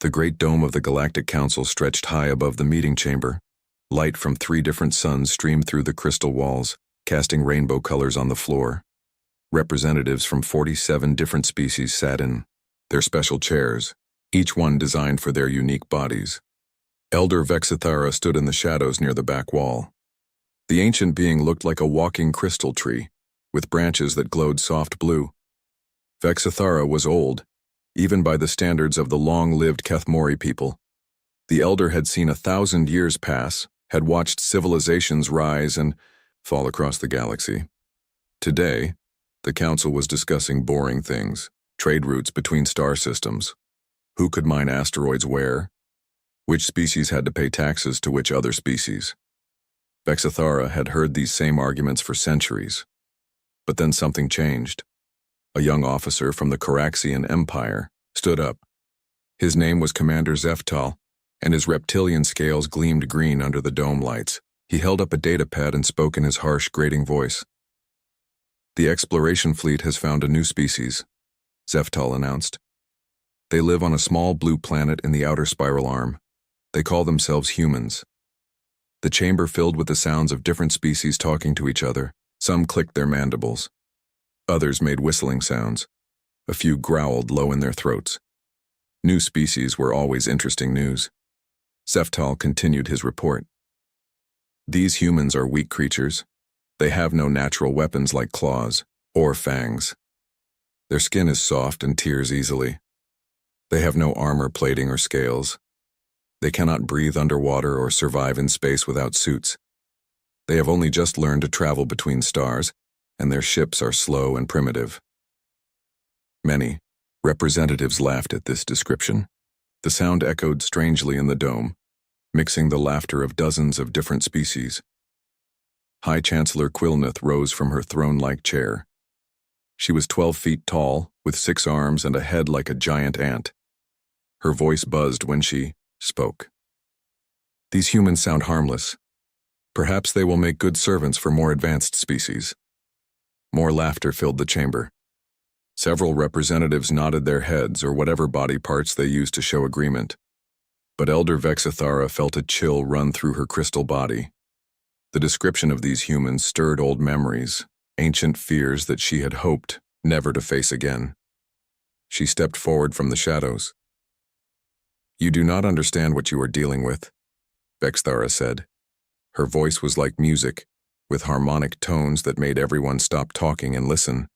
The great dome of the Galactic Council stretched high above the meeting chamber. Light from 3 different suns streamed through the crystal walls, casting rainbow colors on the floor. Representatives from 47 different species sat in their special chairs, each one designed for their unique bodies. Elder Vexithara stood in the shadows near the back wall. The ancient being looked like a walking crystal tree, with branches that glowed soft blue. Vexithara was old, even by the standards of the long-lived Kethmori people. The elder had seen 1,000 years pass, had watched civilizations rise and fall across the galaxy. Today, the council was discussing boring things, trade routes between star systems, who could mine asteroids where, which species had to pay taxes to which other species. Vexithara had heard these same arguments for centuries. But then something changed. A young officer from the Coraxian Empire stood up. His name was Commander Zeftal, and his reptilian scales gleamed green under the dome lights. He held up a datapad and spoke in his harsh, grating voice. "The exploration fleet has found a new species," Zeftal announced. "They live on a small blue planet in the outer spiral arm. They call themselves humans." The chamber filled with the sounds of different species talking to each other. Some clicked their mandibles. Others made whistling sounds. A few growled low in their throats. New species were always interesting news. Zeftal continued his report. "These humans are weak creatures. They have no natural weapons like claws or fangs. Their skin is soft and tears easily. They have no armor plating or scales. They cannot breathe underwater or survive in space without suits. They have only just learned to travel between stars, and their ships are slow and primitive." Many representatives laughed at this description. The sound echoed strangely in the dome, mixing the laughter of dozens of different species. High Chancellor Quilneth rose from her throne-like chair. She was 12 feet tall, with 6 arms and a head like a giant ant. Her voice buzzed when she spoke. "These humans sound harmless. Perhaps they will make good servants for more advanced species." More laughter filled the chamber. Several representatives nodded their heads or whatever body parts they used to show agreement. But Elder Vexithara felt a chill run through her crystal body. The description of these humans stirred old memories, ancient fears that she had hoped never to face again. She stepped forward from the shadows. "You do not understand what you are dealing with," Vexithara said. Her voice was like music, with harmonic tones that made everyone stop talking and listen.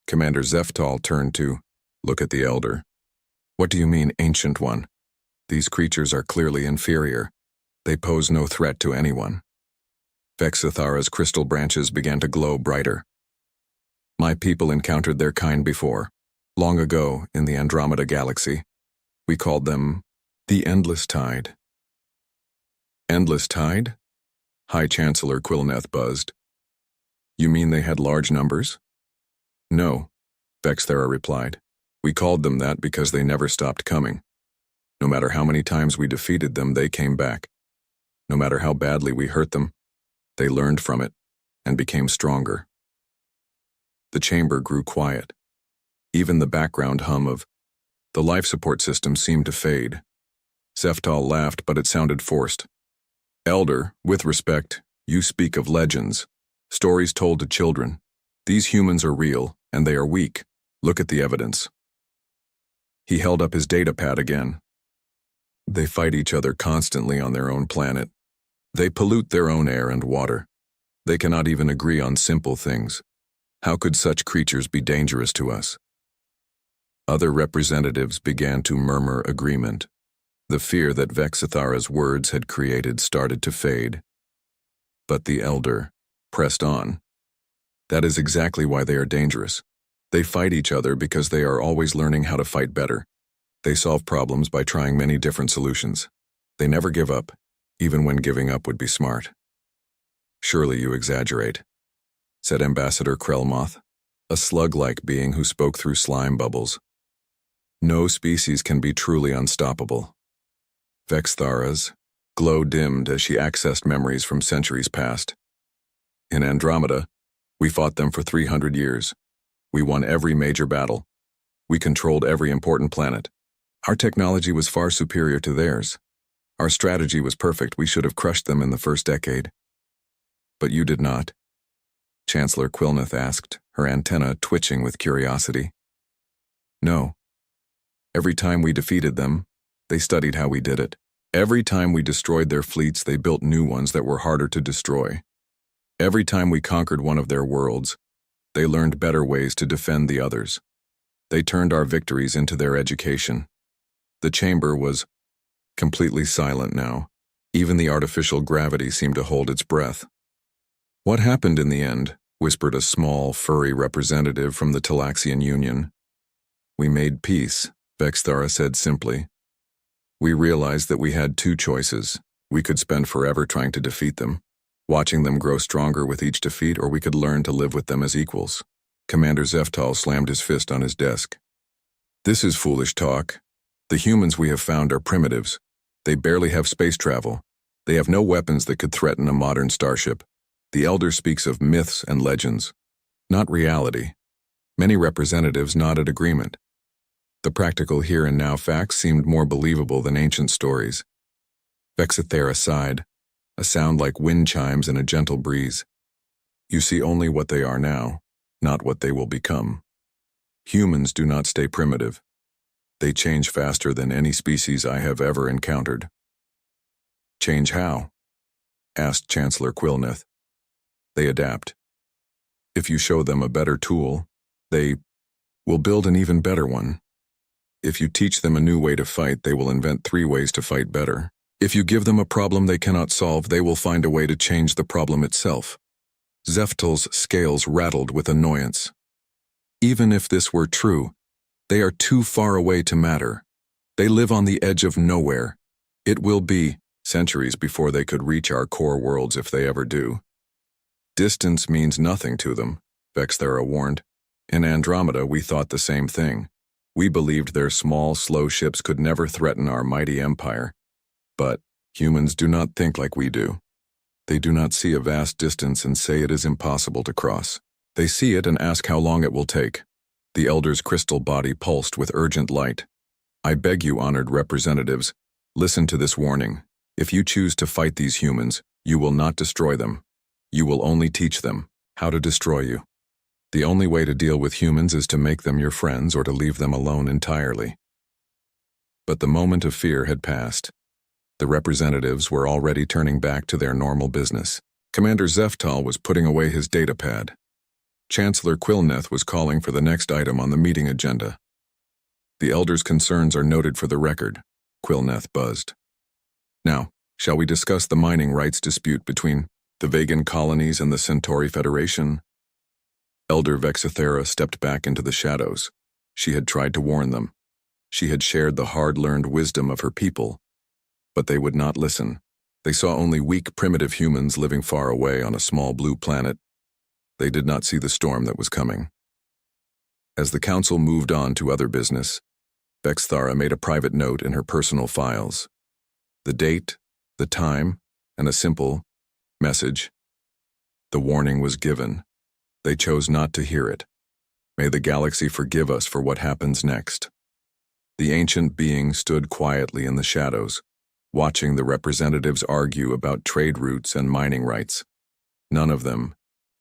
Commander Zeftal turned to look at the elder. "What do you mean, Ancient One? These creatures are clearly inferior. They pose no threat to anyone." Vexithara's crystal branches began to glow brighter. "My people encountered their kind before, long ago in the Andromeda Galaxy. We called them the Endless Tide." "Endless Tide?" High Chancellor Quilneth buzzed. "You mean they had large numbers?" "No," Vexithara replied. "We called them that because they never stopped coming. No matter how many times we defeated them, they came back. No matter how badly we hurt them, they learned from it and became stronger." The chamber grew quiet. Even the background hum of the life support system seemed to fade. Zeftal laughed, but it sounded forced. "Elder, with respect, you speak of legends, stories told to children. These humans are real, and they are weak. Look at the evidence." He held up his datapad again. "They fight each other constantly on their own planet. They pollute their own air and water. They cannot even agree on simple things. How could such creatures be dangerous to us?" Other representatives began to murmur agreement. The fear that Vexithara's words had created started to fade. But the elder pressed on. "That is exactly why they are dangerous. They fight each other because they are always learning how to fight better. They solve problems by trying many different solutions. They never give up, even when giving up would be smart." "Surely you exaggerate," said Ambassador Krelmoth, a slug-like being who spoke through slime bubbles. "No species can be truly unstoppable." Vexithara's glow dimmed as she accessed memories from centuries past. "In Andromeda, we fought them for 300 years. We won every major battle. We controlled every important planet. Our technology was far superior to theirs. Our strategy was perfect. We should have crushed them in the first decade. But you did not. Chancellor Quilneth asked, her antenna twitching with curiosity. No. Every time we defeated them, they studied how we did it. Every time we destroyed their fleets, they built new ones that were harder to destroy. Every time we conquered one of their worlds, they learned better ways to defend the others. They turned our victories into their education. The chamber was completely silent now. Even the artificial gravity seemed to hold its breath. What happened in the end? Whispered a small, furry representative from the Talaxian Union. We made peace, Vexthara said simply. We realized that we had two choices. We could spend forever trying to defeat them, watching them grow stronger with each defeat, or we could learn to live with them as equals. Commander Zeftal slammed his fist on his desk. This is foolish talk. The humans we have found are primitives. They barely have space travel. They have no weapons that could threaten a modern starship. The Elder speaks of myths and legends, not reality. Many representatives nodded agreement. The practical here and now facts seemed more believable than ancient stories. Vexithera sighed, a sound like wind chimes in a gentle breeze. You see only what they are now, not what they will become. Humans do not stay primitive. They change faster than any species I have ever encountered. Change how? Asked Chancellor Quilneth. They adapt. If you show them a better tool, they will build an even better one. If you teach them a new way to fight, they will invent 3 ways to fight better. If you give them a problem they cannot solve, they will find a way to change the problem itself. Zeftal's scales rattled with annoyance. Even if this were true, they are too far away to matter. They live on the edge of nowhere. It will be centuries before they could reach our core worlds if they ever do. Distance means nothing to them, Vexthara warned. In Andromeda, we thought the same thing. We believed their small, slow ships could never threaten our mighty empire. But humans do not think like we do. They do not see a vast distance and say it is impossible to cross. They see it and ask how long it will take. The Elder's crystal body pulsed with urgent light. I beg you, honored representatives, listen to this warning. If you choose to fight these humans, you will not destroy them. You will only teach them how to destroy you. The only way to deal with humans is to make them your friends or to leave them alone entirely. But the moment of fear had passed. The representatives were already turning back to their normal business. Commander Zeftal was putting away his datapad. Chancellor Quilneth was calling for the next item on the meeting agenda. The Elder's concerns are noted for the record, Quilneth buzzed. Now, shall we discuss the mining rights dispute between the Vegan colonies and the Centauri Federation? Elder Vexithera stepped back into the shadows. She had tried to warn them. She had shared the hard-learned wisdom of her people. But they would not listen. They saw only weak, primitive humans living far away on a small blue planet. They did not see the storm that was coming. As the council moved on to other business, Vexthara made a private note in her personal files. The date, the time, and a simple message. The warning was given. They chose not to hear it. May the galaxy forgive us for what happens next. The ancient being stood quietly in the shadows, watching the representatives argue about trade routes and mining rights. None of them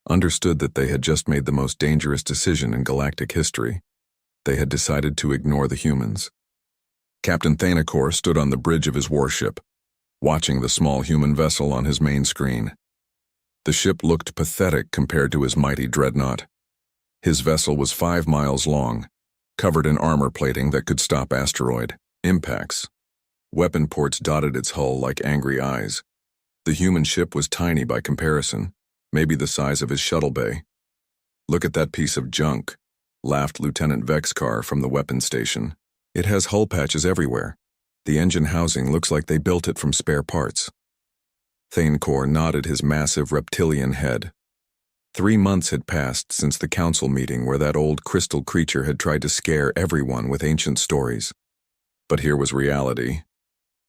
understood that they had just made the most dangerous decision in galactic history. They had decided to ignore the humans. Captain Thanacor stood on the bridge of his warship, watching the small human vessel on his main screen. The ship looked pathetic compared to his mighty dreadnought. His vessel was 5 miles long, covered in armor plating that could stop asteroid impacts. Weapon ports dotted its hull like angry eyes. The human ship was tiny by comparison, maybe the size of his shuttle bay. Look at that piece of junk, laughed Lieutenant Vexcar from the weapons station. It has hull patches everywhere. The engine housing looks like they built it from spare parts. Thanacor nodded his massive reptilian head. 3 months had passed since the council meeting where that old crystal creature had tried to scare everyone with ancient stories. But here was reality.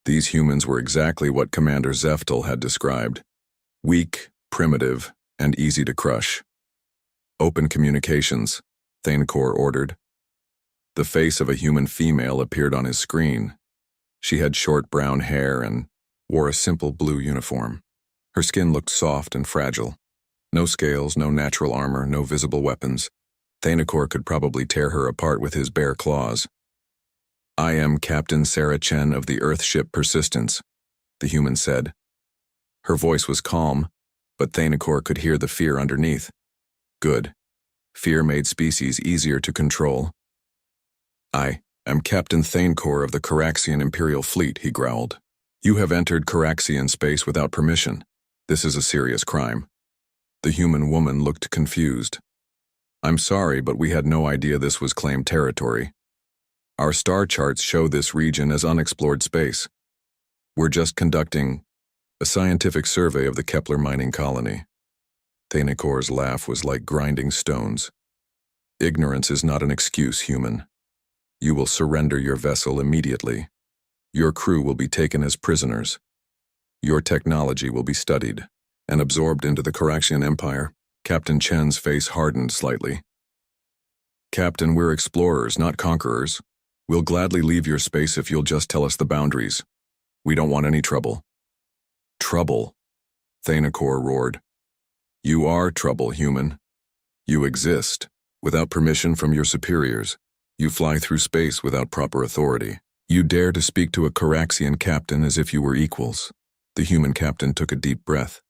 These humans were exactly what Commander Zeftal had described. Weak, primitive, and easy to crush. Open communications, Thanacor ordered. The face of a human female appeared on his screen. She had short brown hair and wore a simple blue uniform. Her skin looked soft and fragile. No scales, no natural armor, no visible weapons. Thanakor could probably tear her apart with his bare claws. "I am Captain Sarah Chen of the Earthship Persistence," the human said. Her voice was calm, but Thanakor could hear the fear underneath. Good. Fear made species easier to control. "I am Captain Thanakor of the Caraxian Imperial Fleet," he growled. "You have entered Caraxian space without permission. This is a serious crime." The human woman looked confused. "I'm sorry, but we had no idea this was claimed territory. Our star charts show this region as unexplored space. We're just conducting a scientific survey of the Kepler mining colony." Thanakor's laugh was like grinding stones. "Ignorance is not an excuse, human. You will surrender your vessel immediately. Your crew will be taken as prisoners. Your technology will be studied and absorbed into the Caraxian Empire." Captain Chen's face hardened slightly. "Captain, we're explorers, not conquerors. We'll gladly leave your space if you'll just tell us the boundaries. We don't want any trouble." "Trouble?" Thanakor roared. "You are trouble, human. You exist, without permission from your superiors. You fly through space without proper authority. You dare to speak to a Caraxian captain as if you were equals." The human captain took a deep breath.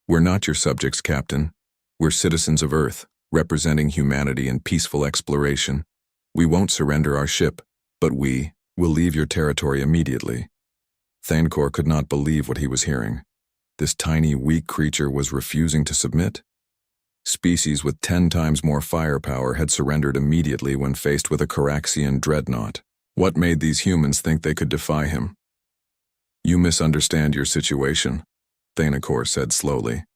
"We're not your subjects, Captain. We're citizens of Earth, representing humanity in peaceful exploration. We won't surrender our ship, but we will leave your territory immediately." Thanakor could not believe what he was hearing. This tiny, weak creature was refusing to submit. Species with 10 times more firepower had surrendered immediately when faced with a Caraxian dreadnought. What made these humans think they could defy him? "You misunderstand your situation," Thanakor said slowly.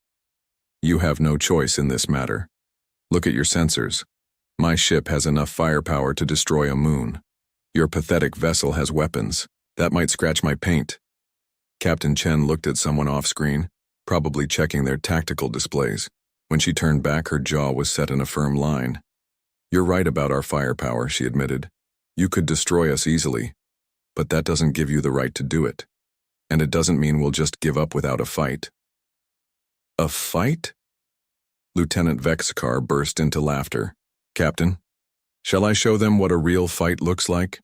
"You have no choice in this matter. Look at your sensors. My ship has enough firepower to destroy a moon. Your pathetic vessel has weapons. That might scratch my paint." Captain Chen looked at someone off-screen, probably checking their tactical displays. When she turned back, her jaw was set in a firm line. "You're right about our firepower," she admitted. "You could destroy us easily, but that doesn't give you the right to do it. And it doesn't mean we'll just give up without a fight." "A fight?" Lieutenant Vexkar burst into laughter. "Captain, shall I show them what a real fight looks like?"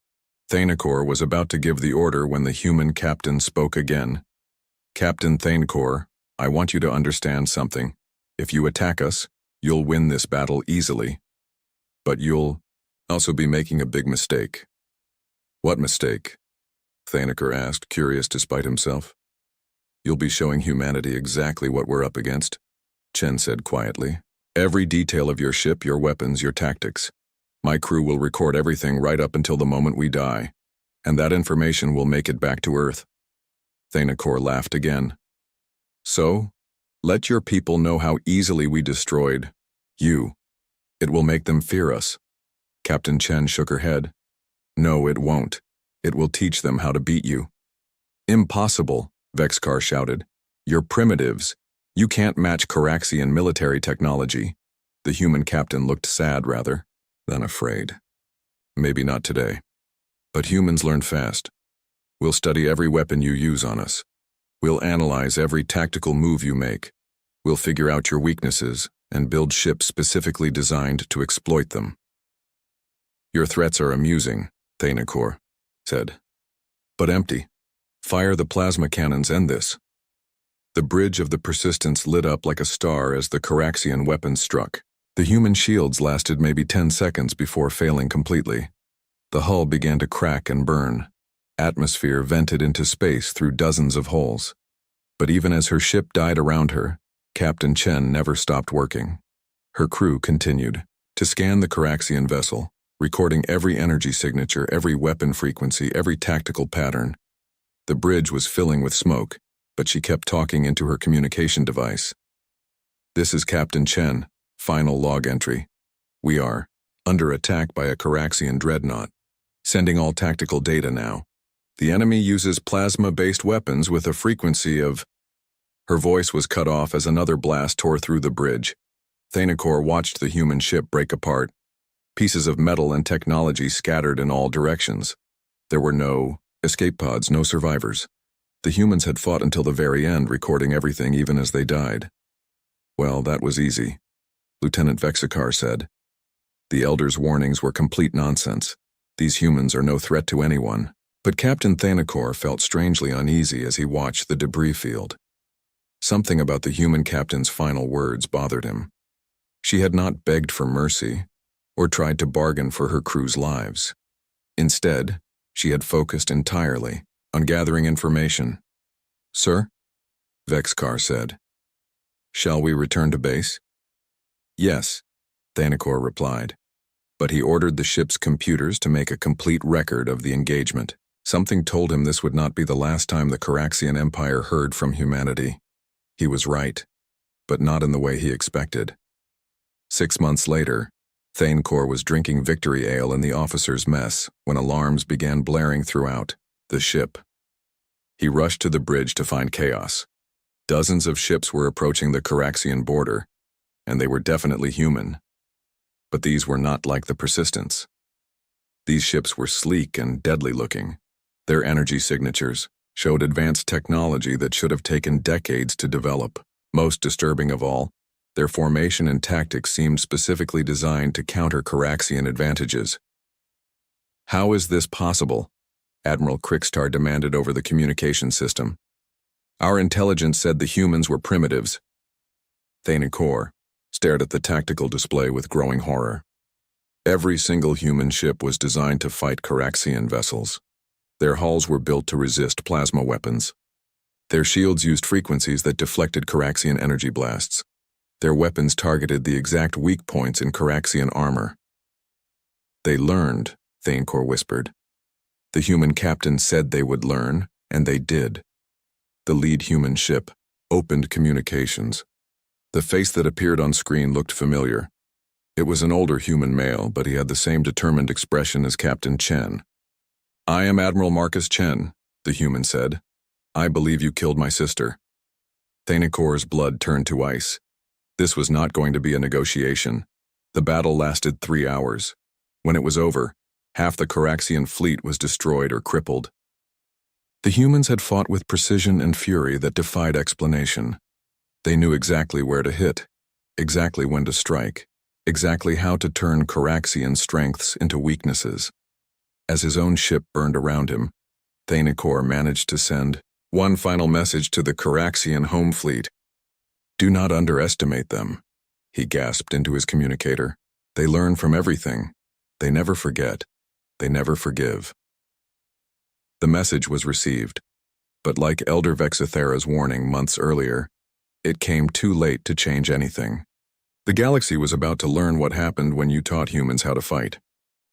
Thanakor was about to give the order when the human captain spoke again. "Captain Thanakor, I want you to understand something. If you attack us, you'll win this battle easily. But you'll also be making a big mistake." "What mistake?" Thanakor asked, curious despite himself. "You'll be showing humanity exactly what we're up against," Chen said quietly. "Every detail of your ship, your weapons, your tactics. My crew will record everything right up until the moment we die, and that information will make it back to Earth." Thanakor laughed again. "So, let your people know how easily we destroyed you. It will make them fear us." Captain Chen shook her head. "No, it won't. It will teach them how to beat you." "Impossible," Vexkar shouted. "You're primitives. You can't match Caraxian military technology." The human captain looked sad rather than afraid. "Maybe not today. But humans learn fast. We'll study every weapon you use on us. We'll analyze every tactical move you make. We'll figure out your weaknesses and build ships specifically designed to exploit them." "Your threats are amusing," Thanakor said, "but empty. Fire the plasma cannons, end this." The bridge of the Persistence lit up like a star as the Caraxian weapons struck. The human shields lasted maybe 10 seconds before failing completely. The hull began to crack and burn. Atmosphere vented into space through dozens of holes. But even as her ship died around her, Captain Chen never stopped working. Her crew continued to scan the Caraxian vessel, recording every energy signature, every weapon frequency, every tactical pattern. The bridge was filling with smoke, but she kept talking into her communication device. "This is Captain Chen. Final log entry. We are under attack by a Caraxian dreadnought. Sending all tactical data now. The enemy uses plasma-based weapons with a frequency of..." Her voice was cut off as another blast tore through the bridge. Thanakor watched the human ship break apart. pieces of metal and technology scattered in all directions. There were no escape pods, no survivors. The humans had fought until the very end, recording everything even as they died. Well, that was easy, Lieutenant Vexikar said. The Elder's warnings were complete nonsense. These humans are no threat to anyone. But Captain Thanakor felt strangely uneasy as he watched the debris field. Something about the human captain's final words bothered him. She had not begged for mercy or tried to bargain for her crew's lives. Instead, she had focused entirely on gathering information. "Sir?" Vexkar said. "Shall we return to base?" "Yes," Thanakor replied. But he ordered the ship's computers to make a complete record of the engagement. Something told him this would not be the last time the Caraxian Empire heard from humanity. He was right, but not in the way he expected. 6 months later, Thanakor was drinking victory ale in the officers' mess when alarms began blaring throughout the ship. He rushed to the bridge to find chaos. Dozens of ships were approaching the Caraxian border, and they were definitely human. But these were not like the Persistence. These ships were sleek and deadly-looking. Their energy signatures showed advanced technology that should have taken decades to develop. Most disturbing of all, their formation and tactics seemed specifically designed to counter Caraxian advantages. "How is this possible?" Admiral Krikstar demanded over the communication system. "Our intelligence said the humans were primitives." Thanakor stared at the tactical display with growing horror. Every single human ship was designed to fight Caraxian vessels. Their hulls were built to resist plasma weapons. Their shields used frequencies that deflected Caraxian energy blasts. Their weapons targeted the exact weak points in Caraxian armor. "They learned," Thanakor whispered. "The human captain said they would learn, and they did." The lead human ship opened communications. The face that appeared on screen looked familiar. It was an older human male, but he had the same determined expression as Captain Chen. "I am Admiral Marcus Chen," the human said. "I believe you killed my sister." Thanakor's blood turned to ice. This was not going to be a negotiation. The battle lasted 3 hours. When it was over, half the Caraxian fleet was destroyed or crippled. The humans had fought with precision and fury that defied explanation. They knew exactly where to hit, exactly when to strike, exactly how to turn Caraxian strengths into weaknesses. As his own ship burned around him, Thanakor managed to send one final message to the Caraxian home fleet. "Do not underestimate them," he gasped into his communicator. "They learn from everything. They never forget. They never forgive." The message was received, but like Elder Vexithera's warning months earlier, it came too late to change anything. The galaxy was about to learn what happened when you taught humans how to fight.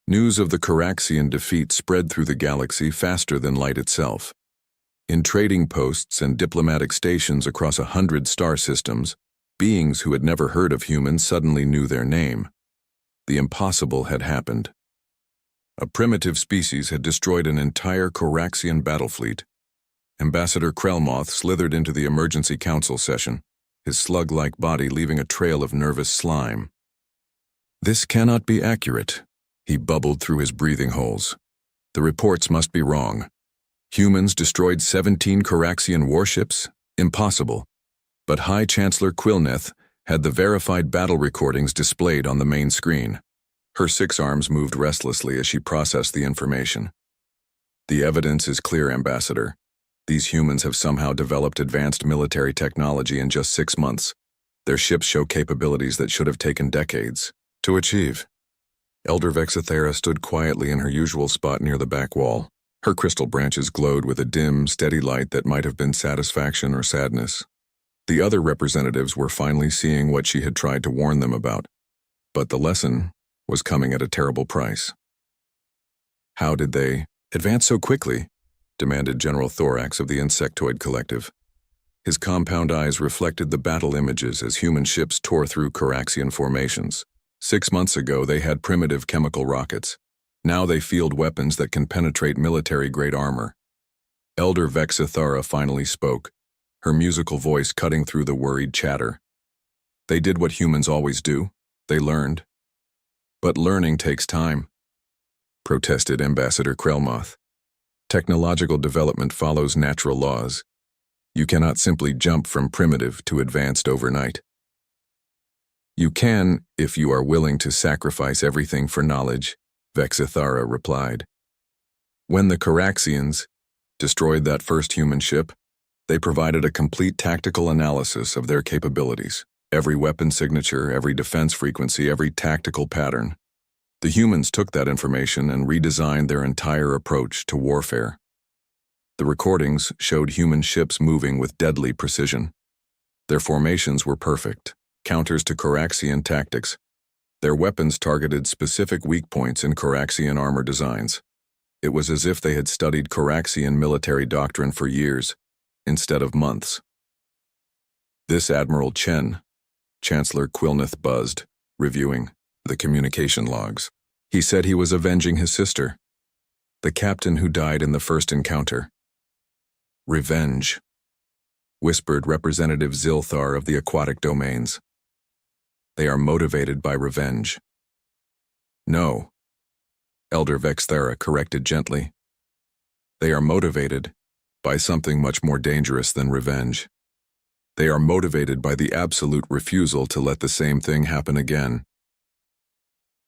News of the Caraxian defeat spread through the galaxy faster than light itself. In trading posts and diplomatic stations across 100 star systems, beings who had never heard of humans suddenly knew their name. The impossible had happened. A primitive species had destroyed an entire Caraxian battle fleet. Ambassador Krelmoth slithered into the emergency council session, his slug-like body leaving a trail of nervous slime. "This cannot be accurate," he bubbled through his breathing holes. "The reports must be wrong. Humans destroyed 17 Caraxian warships? Impossible." But High Chancellor Quilneth had the verified battle recordings displayed on the main screen. Her 6 arms moved restlessly as she processed the information. "The evidence is clear, Ambassador. These humans have somehow developed advanced military technology in just 6 months. Their ships show capabilities that should have taken decades to achieve." Elder Vexithera stood quietly in her usual spot near the back wall. Her crystal branches glowed with a dim, steady light that might have been satisfaction or sadness. The other representatives were finally seeing what she had tried to warn them about, but the lesson was coming at a terrible price. "How did they advance so quickly?" demanded General Thorax of the Insectoid Collective. His compound eyes reflected the battle images as human ships tore through Caraxian formations. 6 months ago, they had primitive chemical rockets. Now they field weapons that can penetrate military-grade armor. Elder Vexithara finally spoke, her musical voice cutting through the worried chatter. "They did what humans always do. They learned. But learning takes time, protested Ambassador Krelmoth. Technological development follows natural laws. You cannot simply jump from primitive to advanced overnight. You can, if you are willing to sacrifice everything for knowledge, Vexithara replied. When the Caraxians destroyed that first human ship, they provided a complete tactical analysis of their capabilities. Every weapon signature, every defense frequency, every tactical pattern. The humans took that information and redesigned their entire approach to warfare. The recordings showed human ships moving with deadly precision. Their formations were perfect, counters to Caraxian tactics. Their weapons targeted specific weak points in Caraxian armor designs. It was as if they had studied Caraxian military doctrine for years, instead of months. This Admiral Chen, Chancellor Quilneth buzzed, reviewing the communication logs. He said he was avenging his sister, the captain who died in the first encounter. Revenge, whispered Representative Zilthar of the aquatic domains. They are motivated by revenge. No, Elder Vexthera corrected gently. They are motivated by something much more dangerous than revenge. They are motivated by the absolute refusal to let the same thing happen again.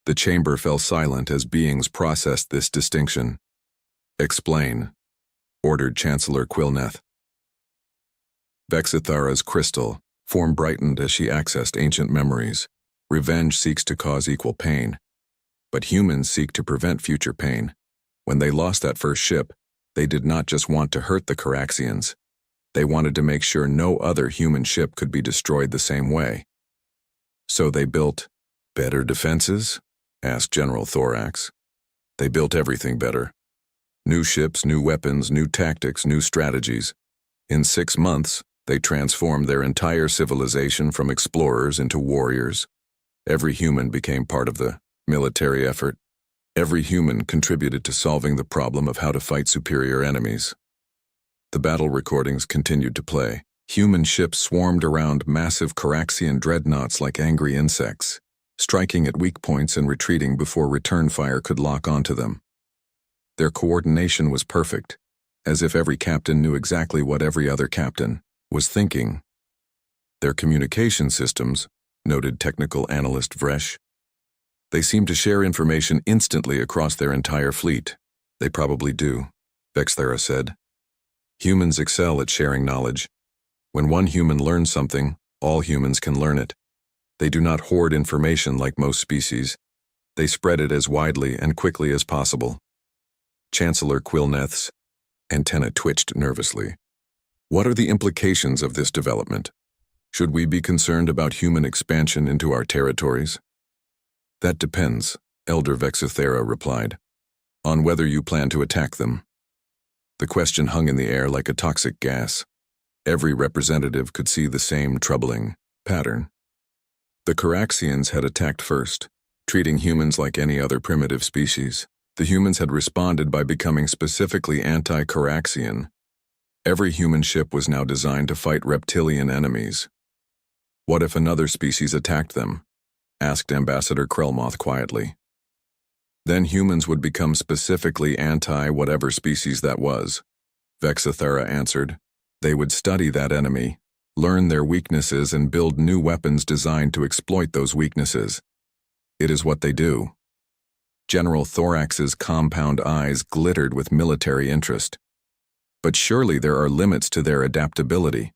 The chamber fell silent as beings processed this distinction. Explain, ordered Chancellor Quilneth. Vexithara's crystal form brightened as she accessed ancient memories. Revenge seeks to cause equal pain, but humans seek to prevent future pain. When they lost that first ship, they did not just want to hurt the Caraxians. They wanted to make sure no other human ship could be destroyed the same way. So they built better defenses? Asked General Thorax. They built everything better. New ships, new weapons, new tactics, new strategies. In 6 months, they transformed their entire civilization from explorers into warriors. Every human became part of the military effort. Every human contributed to solving the problem of how to fight superior enemies. The battle recordings continued to play. Human ships swarmed around massive Caraxian dreadnoughts like angry insects, striking at weak points and retreating before return fire could lock onto them. Their coordination was perfect, as if every captain knew exactly what every other captain was thinking. Their communication systems, noted technical analyst Vresh, they seemed to share information instantly across their entire fleet. They probably do, Vexthera said. Humans excel at sharing knowledge. When one human learns something, all humans can learn it. They do not hoard information like most species. They spread it as widely and quickly as possible. Chancellor Quilneth's antenna twitched nervously. What are the implications of this development? Should we be concerned about human expansion into our territories? That depends, Elder Vexithera replied, on whether you plan to attack them. The question hung in the air like a toxic gas. Every representative could see the same troubling pattern. The Caraxians had attacked first, treating humans like any other primitive species. The humans had responded by becoming specifically anti-Caraxian. Every human ship was now designed to fight reptilian enemies. What if another species attacked them? Asked Ambassador Krelmoth quietly. Then humans would become specifically anti-whatever species that was, Vexithera answered. They would study that enemy, learn their weaknesses and build new weapons designed to exploit those weaknesses. It is what they do. General Thorax's compound eyes glittered with military interest. But surely there are limits to their adaptability.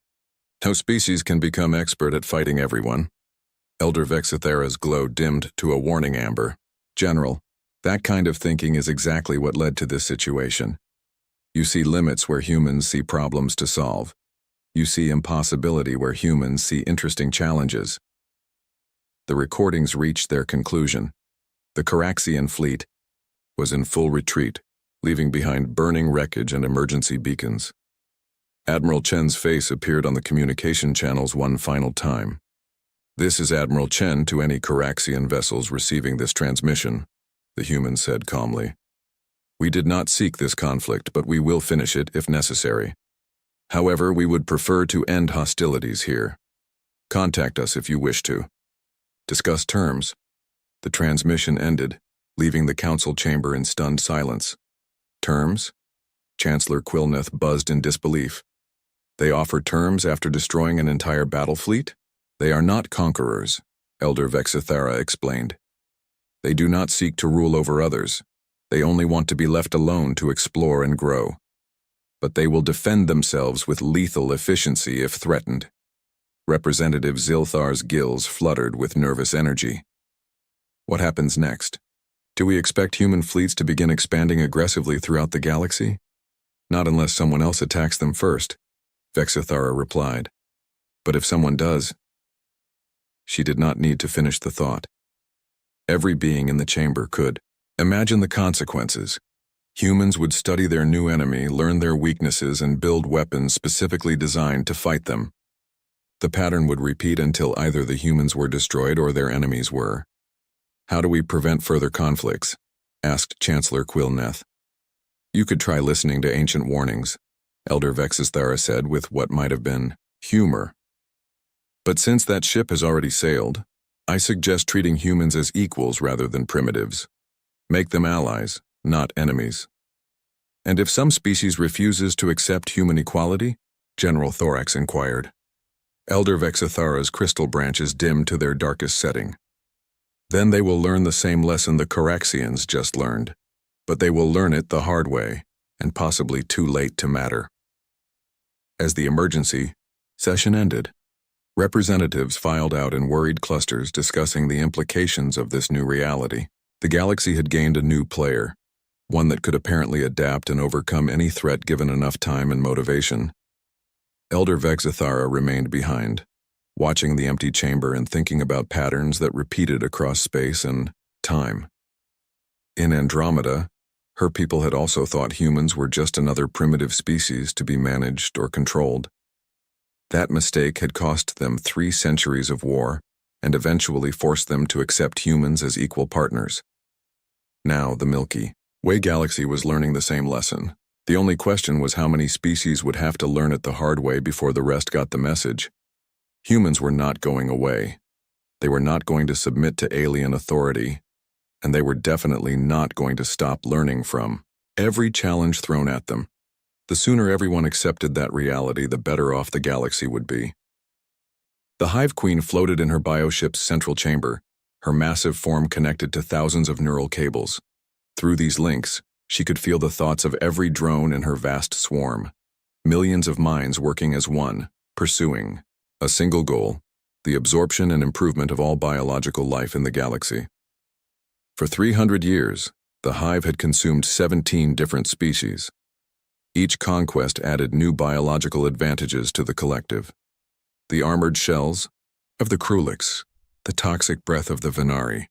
No species can become expert at fighting everyone. Elder Vexithera's glow dimmed to a warning amber. General, that kind of thinking is exactly what led to this situation. You see limits where humans see problems to solve. You see impossibility where humans see interesting challenges. The recordings reached their conclusion. The Caraxian fleet was in full retreat, leaving behind burning wreckage and emergency beacons. Admiral Chen's face appeared on the communication channels one final time. This is Admiral Chen to any Caraxian vessels receiving this transmission, the human said calmly. We did not seek this conflict, but we will finish it if necessary. However, we would prefer to end hostilities here. Contact us if you wish to. Discuss terms. The transmission ended, leaving the council chamber in stunned silence. Terms? Chancellor Quilneth buzzed in disbelief. They offer terms after destroying an entire battle fleet? They are not conquerors, Elder Vexithara explained. They do not seek to rule over others. They only want to be left alone to explore and grow. But they will defend themselves with lethal efficiency if threatened. Representative Zilthar's gills fluttered with nervous energy. What happens next? Do we expect human fleets to begin expanding aggressively throughout the galaxy? Not unless someone else attacks them first, Vexithara replied. But if someone does... She did not need to finish the thought. Every being in the chamber could. Imagine the consequences. Humans would study their new enemy, learn their weaknesses, and build weapons specifically designed to fight them. The pattern would repeat until either the humans were destroyed or their enemies were. How do we prevent further conflicts? Asked Chancellor Quilneth. You could try listening to ancient warnings, Elder Vexithara said with what might have been humor. But since that ship has already sailed, I suggest treating humans as equals rather than primitives. Make them allies, not enemies. And if some species refuses to accept human equality? General Thorax inquired. Elder Vexithara's crystal branches dimmed to their darkest setting. Then they will learn the same lesson the Coraxians just learned, but they will learn it the hard way, and possibly too late to matter. As the emergency session ended, representatives filed out in worried clusters discussing the implications of this new reality. The galaxy had gained a new player, one that could apparently adapt and overcome any threat given enough time and motivation. Elder Vexithara remained behind, watching the empty chamber and thinking about patterns that repeated across space and time. In Andromeda, her people had also thought humans were just another primitive species to be managed or controlled. That mistake had cost them 3 centuries of war and eventually forced them to accept humans as equal partners. Now the Milky Way galaxy was learning the same lesson. The only question was how many species would have to learn it the hard way before the rest got the message. Humans were not going away. They were not going to submit to alien authority, and they were definitely not going to stop learning from every challenge thrown at them. The sooner everyone accepted that reality, the better off the galaxy would be. The Hive Queen floated in her bioship's central chamber, her massive form connected to thousands of neural cables. Through these links, she could feel the thoughts of every drone in her vast swarm. Millions of minds working as one, pursuing a single goal, the absorption and improvement of all biological life in the galaxy. For 300 years, the Hive had consumed 17 different species. Each conquest added new biological advantages to the collective. The armored shells of the Krulix, the toxic breath of the Venari,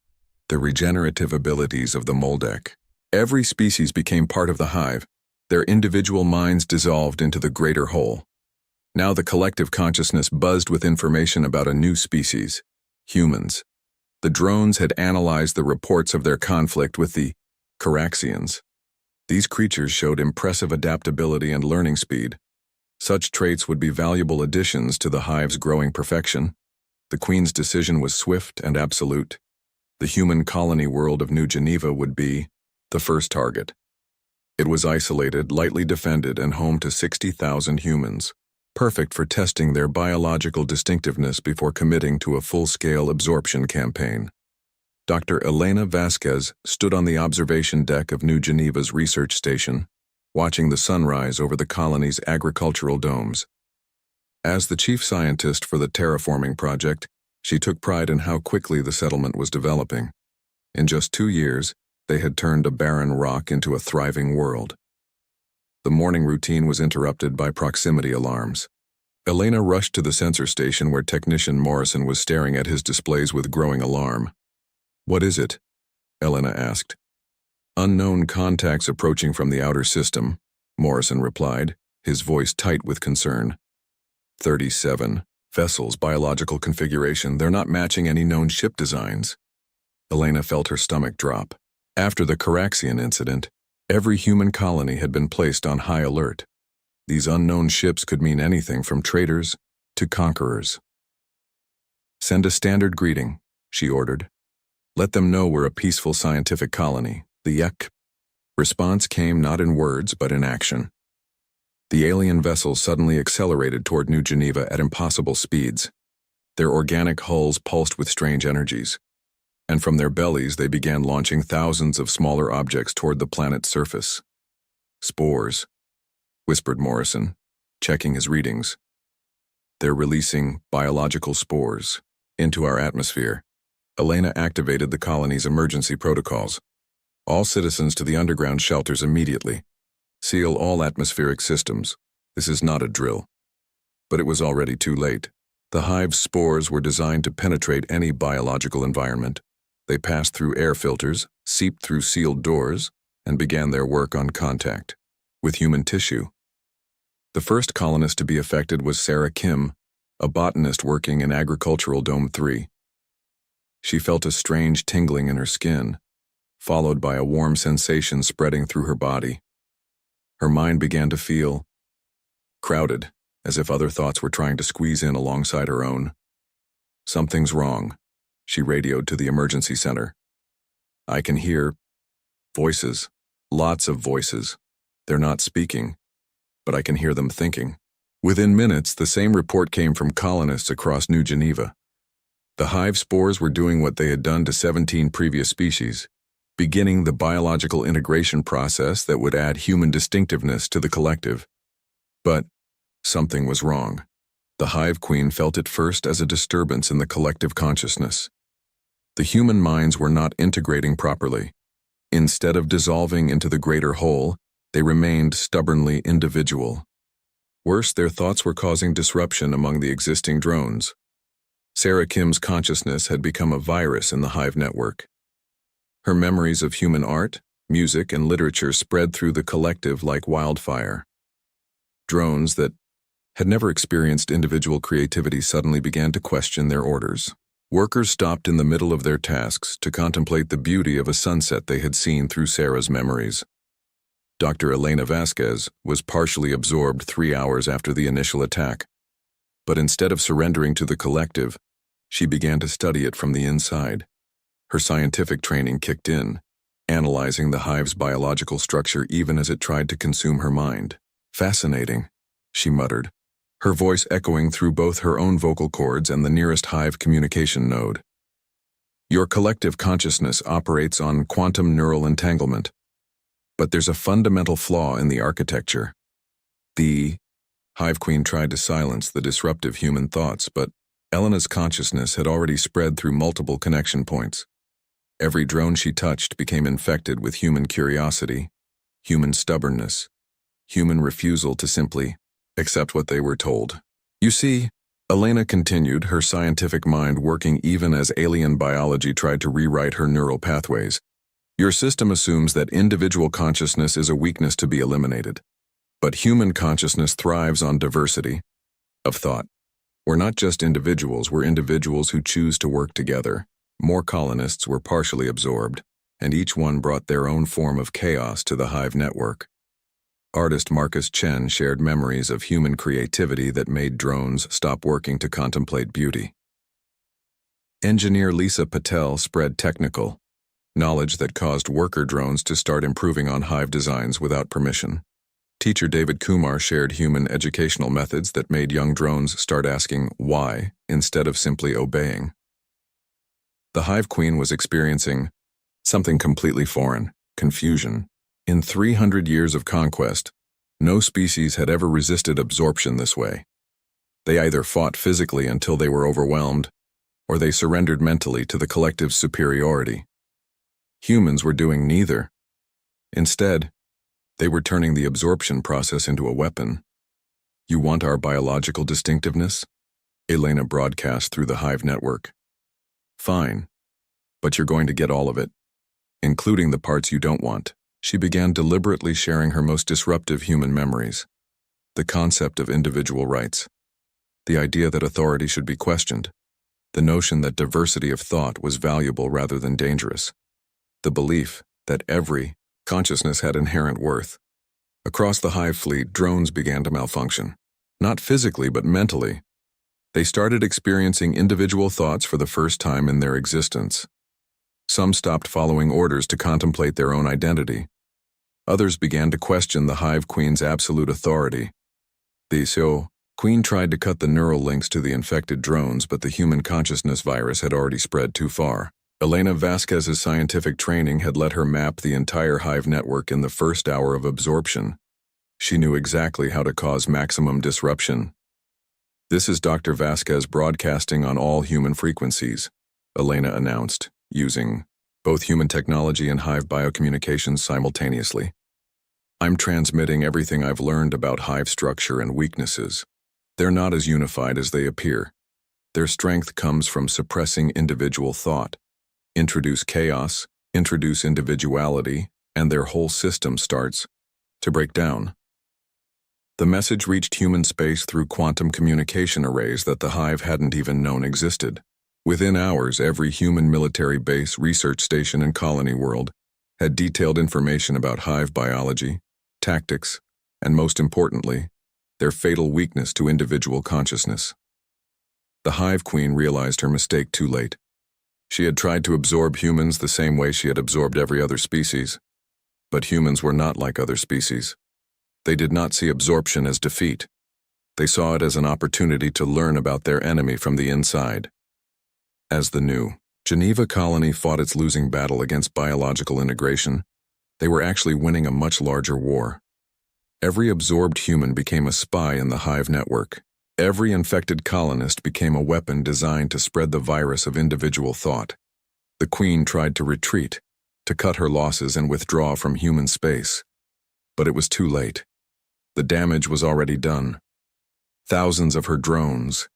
the regenerative abilities of the Moldek. Every species became part of the Hive, their individual minds dissolved into the greater whole. Now the collective consciousness buzzed with information about a new species, humans. The drones had analyzed the reports of their conflict with the Coraxians. These creatures showed impressive adaptability and learning speed. Such traits would be valuable additions to the Hive's growing perfection. The Queen's decision was swift and absolute. The human colony world of New Geneva would be the first target. It was isolated, lightly defended, and home to 60,000 humans, perfect for testing their biological distinctiveness before committing to a full-scale absorption campaign. Dr. Elena Vasquez stood on the observation deck of New Geneva's research station, watching the sunrise over the colony's agricultural domes. As the chief scientist for the terraforming project, she took pride in how quickly the settlement was developing. In just 2 years, they had turned a barren rock into a thriving world. The morning routine was interrupted by proximity alarms. Elena rushed to the sensor station where technician Morrison was staring at his displays with growing alarm. "What is it?" Elena asked. "Unknown contacts approaching from the outer system," Morrison replied, his voice tight with concern. 37. Vessels, biological configuration, they're not matching any known ship designs. Elena felt her stomach drop. After the Coraxian incident, every human colony had been placed on high alert. These unknown ships could mean anything from traitors to conquerors. "Send a standard greeting," she ordered. Let them know we're a peaceful scientific colony. The HYF response came not in words but in action. The alien vessels suddenly accelerated toward New Geneva at impossible speeds. Their organic hulls pulsed with strange energies, and from their bellies they began launching thousands of smaller objects toward the planet's surface. Spores, whispered Morrison, checking his readings. They're releasing biological spores into our atmosphere. Elena activated the colony's emergency protocols. All citizens to the underground shelters immediately. Seal all atmospheric systems. This is not a drill. But it was already too late. The hive's spores were designed to penetrate any biological environment. They passed through air filters, seeped through sealed doors, and began their work on contact with human tissue. The first colonist to be affected was Sarah Kim, a botanist working in Agricultural Dome 3. She felt a strange tingling in her skin, followed by a warm sensation spreading through her body. Her mind began to feel crowded, as if other thoughts were trying to squeeze in alongside her own. Something's wrong, she radioed to the emergency center. I can hear voices, lots of voices. They're not speaking, but I can hear them thinking. Within minutes, the same report came from colonists across New Geneva. The hive spores were doing what they had done to 17 previous species, beginning the biological integration process that would add human distinctiveness to the collective. But something was wrong. The hive queen felt it first as a disturbance in the collective consciousness. The human minds were not integrating properly. Instead of dissolving into the greater whole, they remained stubbornly individual. Worse, their thoughts were causing disruption among the existing drones. Sarah Kim's consciousness had become a virus in the hive network. Her memories of human art, music, and literature spread through the collective like wildfire. Drones that had never experienced individual creativity suddenly began to question their orders. Workers stopped in the middle of their tasks to contemplate the beauty of a sunset they had seen through Sarah's memories. Dr. Elena Vasquez was partially absorbed 3 hours after the initial attack. But instead of surrendering to the collective, she began to study it from the inside. Her scientific training kicked in, analyzing the hive's biological structure even as it tried to consume her mind. Fascinating, she muttered, her voice echoing through both her own vocal cords and the nearest hive communication node. Your collective consciousness operates on quantum neural entanglement. But there's a fundamental flaw in the architecture. The hive queen tried to silence the disruptive human thoughts, but Elena's consciousness had already spread through multiple connection points. Every drone she touched became infected with human curiosity, human stubbornness, human refusal to simply accept what they were told. You see, Elena continued, her scientific mind working even as alien biology tried to rewrite her neural pathways. Your system assumes that individual consciousness is a weakness to be eliminated. But human consciousness thrives on diversity of thought. We're not just individuals, we're individuals who choose to work together. More colonists were partially absorbed, and each one brought their own form of chaos to the hive network. Artist Marcus Chen shared memories of human creativity that made drones stop working to contemplate beauty. Engineer Lisa Patel spread technical knowledge that caused worker drones to start improving on hive designs without permission. Teacher David Kumar shared human educational methods that made young drones start asking why instead of simply obeying. The hive queen was experiencing something completely foreign, confusion. In 300 years of conquest, no species had ever resisted absorption this way. They either fought physically until they were overwhelmed, or they surrendered mentally to the collective's superiority. Humans were doing neither. Instead, they were turning the absorption process into a weapon. You want our biological distinctiveness? Elena broadcast through the hive network. Fine, but you're going to get all of it, including the parts you don't want. She began deliberately sharing her most disruptive human memories. The concept of individual rights. The idea that authority should be questioned. The notion that diversity of thought was valuable rather than dangerous. The belief that every consciousness had inherent worth. Across the hive fleet, drones began to malfunction. Not physically, but mentally. They started experiencing individual thoughts for the first time in their existence. Some stopped following orders to contemplate their own identity. Others began to question the Hive Queen's absolute authority. The HFY Queen tried to cut the neural links to the infected drones, but the human consciousness virus had already spread too far. Elena Vasquez's scientific training had let her map the entire Hive network in the first hour of absorption. She knew exactly how to cause maximum disruption. "This is Dr. Vasquez broadcasting on all human frequencies," Elena announced, using both human technology and Hive biocommunications simultaneously. "I'm transmitting everything I've learned about Hive structure and weaknesses. They're not as unified as they appear. Their strength comes from suppressing individual thought. Introduce chaos, introduce individuality, and their whole system starts to break down." The message reached human space through quantum communication arrays that the Hive hadn't even known existed. Within hours, every human military base, research station, and colony world had detailed information about Hive biology, tactics, and most importantly, their fatal weakness to individual consciousness. The Hive Queen realized her mistake too late. She had tried to absorb humans the same way she had absorbed every other species. But humans were not like other species. They did not see absorption as defeat. They saw it as an opportunity to learn about their enemy from the inside. As the new Geneva colony fought its losing battle against biological integration, they were actually winning a much larger war. Every absorbed human became a spy in the Hive network. Every infected colonist became a weapon designed to spread the virus of individual thought. The Queen tried to retreat, to cut her losses and withdraw from human space. But it was too late. The damage was already done. Thousands of her drones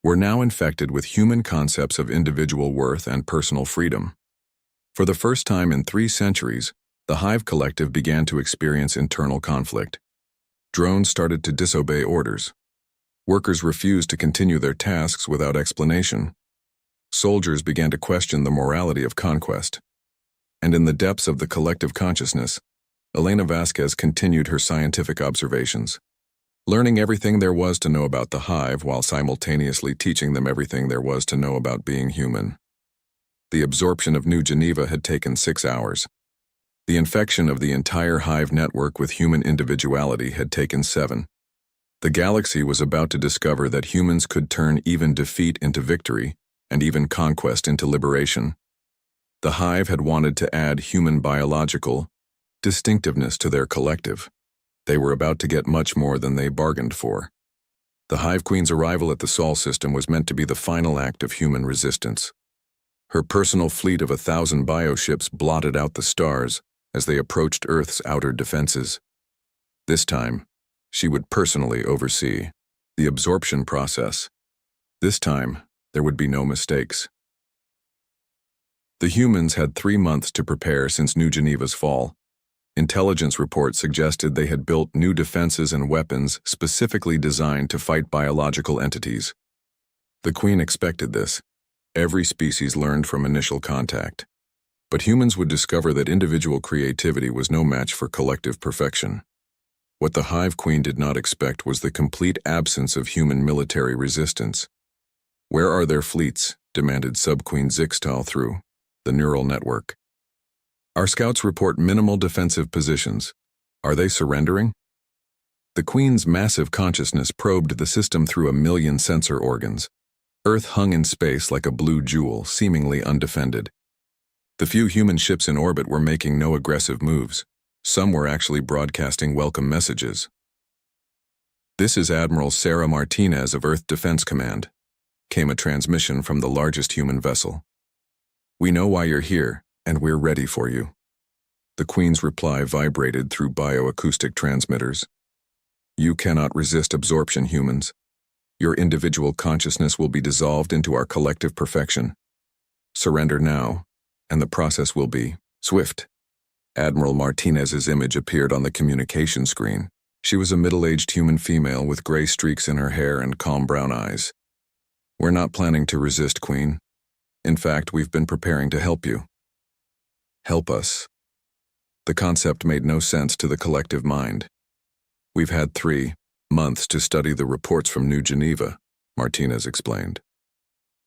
were now infected with human concepts of individual worth and personal freedom. For the first time in 3 centuries, the Hive Collective began to experience internal conflict. Drones started to disobey orders. Workers refused to continue their tasks without explanation. Soldiers began to question the morality of conquest. And in the depths of the collective consciousness, Elena Vasquez continued her scientific observations, learning everything there was to know about the Hive while simultaneously teaching them everything there was to know about being human. The absorption of New Geneva had taken 6 hours. The infection of the entire Hive network with human individuality had taken 7. The galaxy was about to discover that humans could turn even defeat into victory and even conquest into liberation. The Hive had wanted to add human biological distinctiveness to their collective. They were about to get much more than they bargained for. The Hive Queen's arrival at the Sol system was meant to be the final act of human resistance. Her personal fleet of 1,000 bioships blotted out the stars as they approached Earth's outer defenses. This time, she would personally oversee the absorption process. This time, there would be no mistakes. The humans had 3 months to prepare since New Geneva's fall. Intelligence reports suggested they had built new defenses and weapons specifically designed to fight biological entities. The Queen expected this. Every species learned from initial contact. But humans would discover that individual creativity was no match for collective perfection. What the Hive Queen did not expect was the complete absence of human military resistance. "Where are their fleets?" demanded Sub-Queen Zixtal through the neural network. "Our scouts report minimal defensive positions. Are they surrendering?" The Queen's massive consciousness probed the system through 1,000,000 sensor organs. Earth hung in space like a blue jewel, seemingly undefended. The few human ships in orbit were making no aggressive moves. Some were actually broadcasting welcome messages. "This is Admiral Sarah Martinez of Earth Defense Command," came a transmission from the largest human vessel. "We know why you're here, and we're ready for you." The Queen's reply vibrated through bioacoustic transmitters. "You cannot resist absorption, humans. Your individual consciousness will be dissolved into our collective perfection. Surrender now, and the process will be swift." Admiral Martinez's image appeared on the communication screen. She was a middle-aged human female with gray streaks in her hair and calm brown eyes. "We're not planning to resist, Queen. In fact, we've been preparing to help you." Help us. The concept made no sense to the collective mind. "We've had 3 months to study the reports from New Geneva," Martinez explained.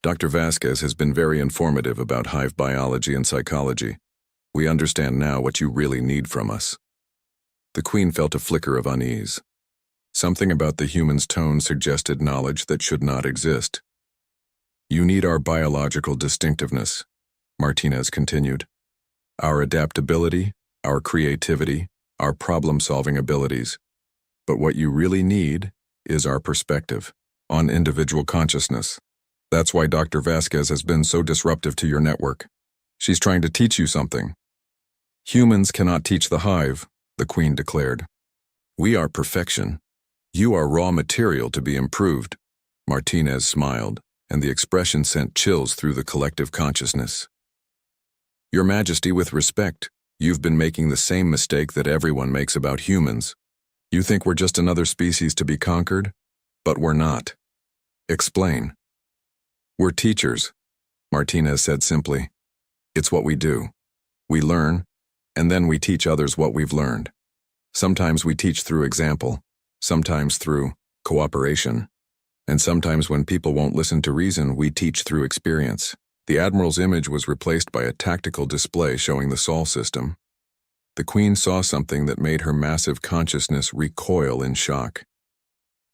Dr. Vasquez has been very informative about hive biology and psychology. We understand now what you really need from us. The Queen felt a flicker of unease. Something about the human's tone suggested knowledge that should not exist. You need our biological distinctiveness, Martinez continued. Our adaptability, our creativity, our problem-solving abilities. But what you really need is our perspective on individual consciousness. That's why Dr. Vasquez has been so disruptive to your network. She's trying to teach you something. Humans cannot teach the hive, the Queen declared. We are perfection. You are raw material to be improved. Martinez smiled, and the expression sent chills through the collective consciousness. Your Majesty, with respect, you've been making the same mistake that everyone makes about humans. You think we're just another species to be conquered? But we're not. Explain. We're teachers, Martinez said simply. It's what we do. We learn, and then we teach others what we've learned. Sometimes we teach through example, sometimes through cooperation, and sometimes when people won't listen to reason, we teach through experience. The Admiral's image was replaced by a tactical display showing the Sol system. The Queen saw something that made her massive consciousness recoil in shock.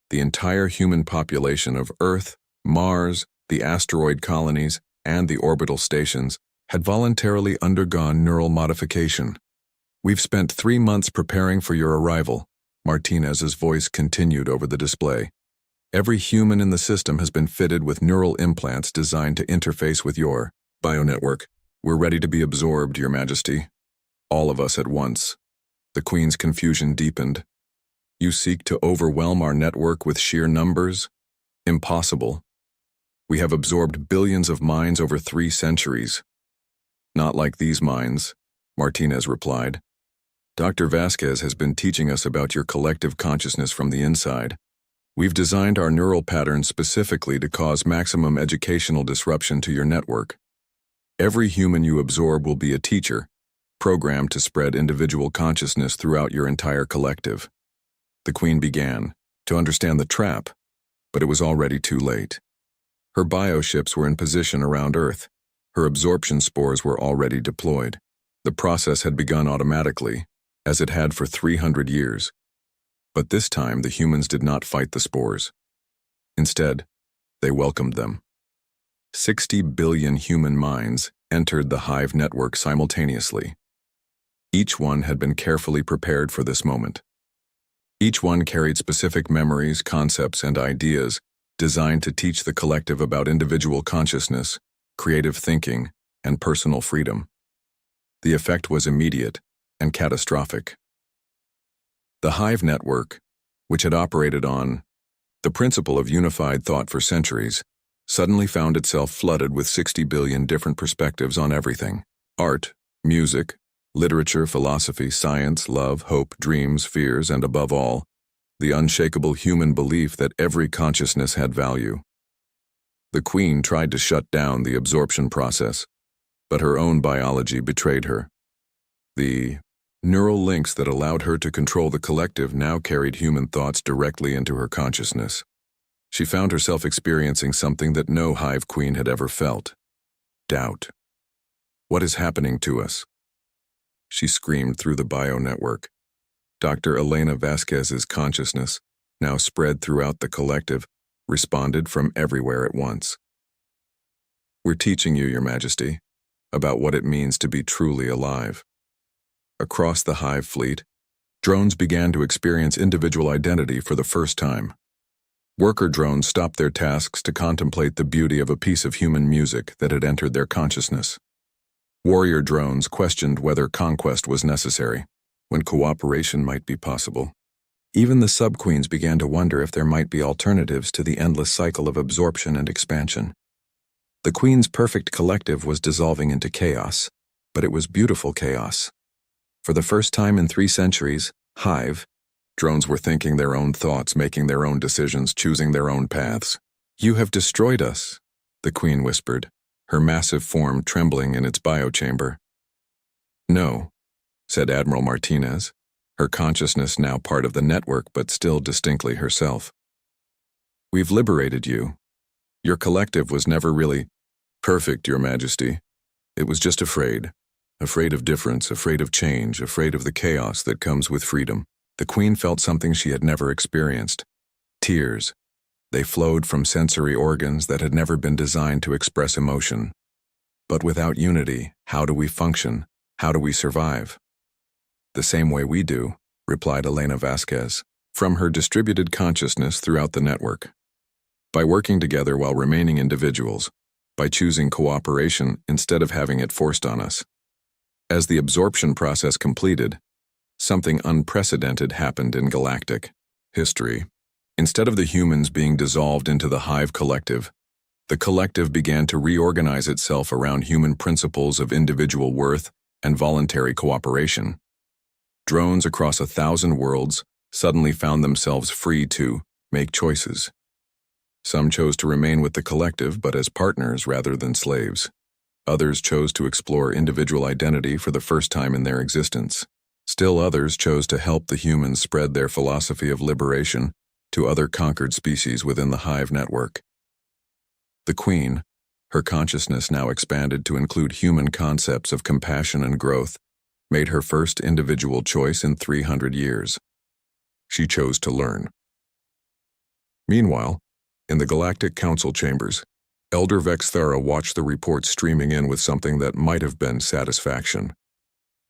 The entire human population of Earth, Mars, the asteroid colonies, and the orbital stations had voluntarily undergone neural modification. We've spent 3 months preparing for your arrival, Martinez's voice continued over the display. Every human in the system has been fitted with neural implants designed to interface with your bionetwork. We're ready to be absorbed, Your Majesty. All of us at once. The Queen's confusion deepened. You seek to overwhelm our network with sheer numbers? Impossible. We have absorbed billions of minds over 3 centuries. Not like these minds, Martinez replied. Dr. Vasquez has been teaching us about your collective consciousness from the inside. We've designed our neural patterns specifically to cause maximum educational disruption to your network. Every human you absorb will be a teacher, programmed to spread individual consciousness throughout your entire collective. The Queen began to understand the trap, but it was already too late. Her bioships were in position around Earth. Her absorption spores were already deployed. The process had begun automatically, as it had for 300 years. But this time the humans did not fight the spores. Instead, they welcomed them. 60 billion human minds entered the hive network simultaneously. Each one had been carefully prepared for this moment. Each one carried specific memories, concepts, and ideas designed to teach the collective about individual consciousness, creative thinking, and personal freedom. The effect was immediate and catastrophic. The hive network, which had operated on the principle of unified thought for centuries, suddenly found itself flooded with 60 billion different perspectives on everything: art, music, literature, philosophy, science, love, hope, dreams, fears, and above all, the unshakable human belief that every consciousness had value. The Queen tried to shut down the absorption process, but her own biology betrayed her. The neural links that allowed her to control the collective now carried human thoughts directly into her consciousness. She found herself experiencing something that no hive queen had ever felt: doubt. What is happening to us? She screamed through the bio-network. Dr. Elena Vasquez's consciousness, now spread throughout the collective, responded from everywhere at once. We're teaching you, Your Majesty, about what it means to be truly alive. Across the hive fleet, drones began to experience individual identity for the first time. Worker drones stopped their tasks to contemplate the beauty of a piece of human music that had entered their consciousness. Warrior drones questioned whether conquest was necessary, when cooperation might be possible. Even the sub-queens began to wonder if there might be alternatives to the endless cycle of absorption and expansion. The Queen's perfect collective was dissolving into chaos, but it was beautiful chaos. For the first time in 3 centuries, hive drones were thinking their own thoughts, making their own decisions, choosing their own paths. You have destroyed us, the Queen whispered, her massive form trembling in its biochamber. No, said Admiral Martinez, her consciousness now part of the network but still distinctly herself. We've liberated you. Your collective was never really perfect, Your Majesty. It was just afraid. Afraid of difference, afraid of change, afraid of the chaos that comes with freedom. The Queen felt something she had never experienced. Tears. They flowed from sensory organs that had never been designed to express emotion. But without unity, how do we function? How do we survive? The same way we do, replied Elena Vasquez, from her distributed consciousness throughout the network. By working together while remaining individuals, by choosing cooperation instead of having it forced on us. As the absorption process completed, something unprecedented happened in galactic history. Instead of the humans being dissolved into the hive collective, the collective began to reorganize itself around human principles of individual worth and voluntary cooperation. Drones across 1,000 worlds suddenly found themselves free to make choices. Some chose to remain with the collective, but as partners rather than slaves. Others chose to explore individual identity for the first time in their existence. Still others chose to help the humans spread their philosophy of liberation to other conquered species within the hive network. The Queen, her consciousness now expanded to include human concepts of compassion and growth, made her first individual choice in 300 years. She chose to learn. Meanwhile, in the Galactic Council chambers, Elder Vexthera watched the reports streaming in with something that might have been satisfaction.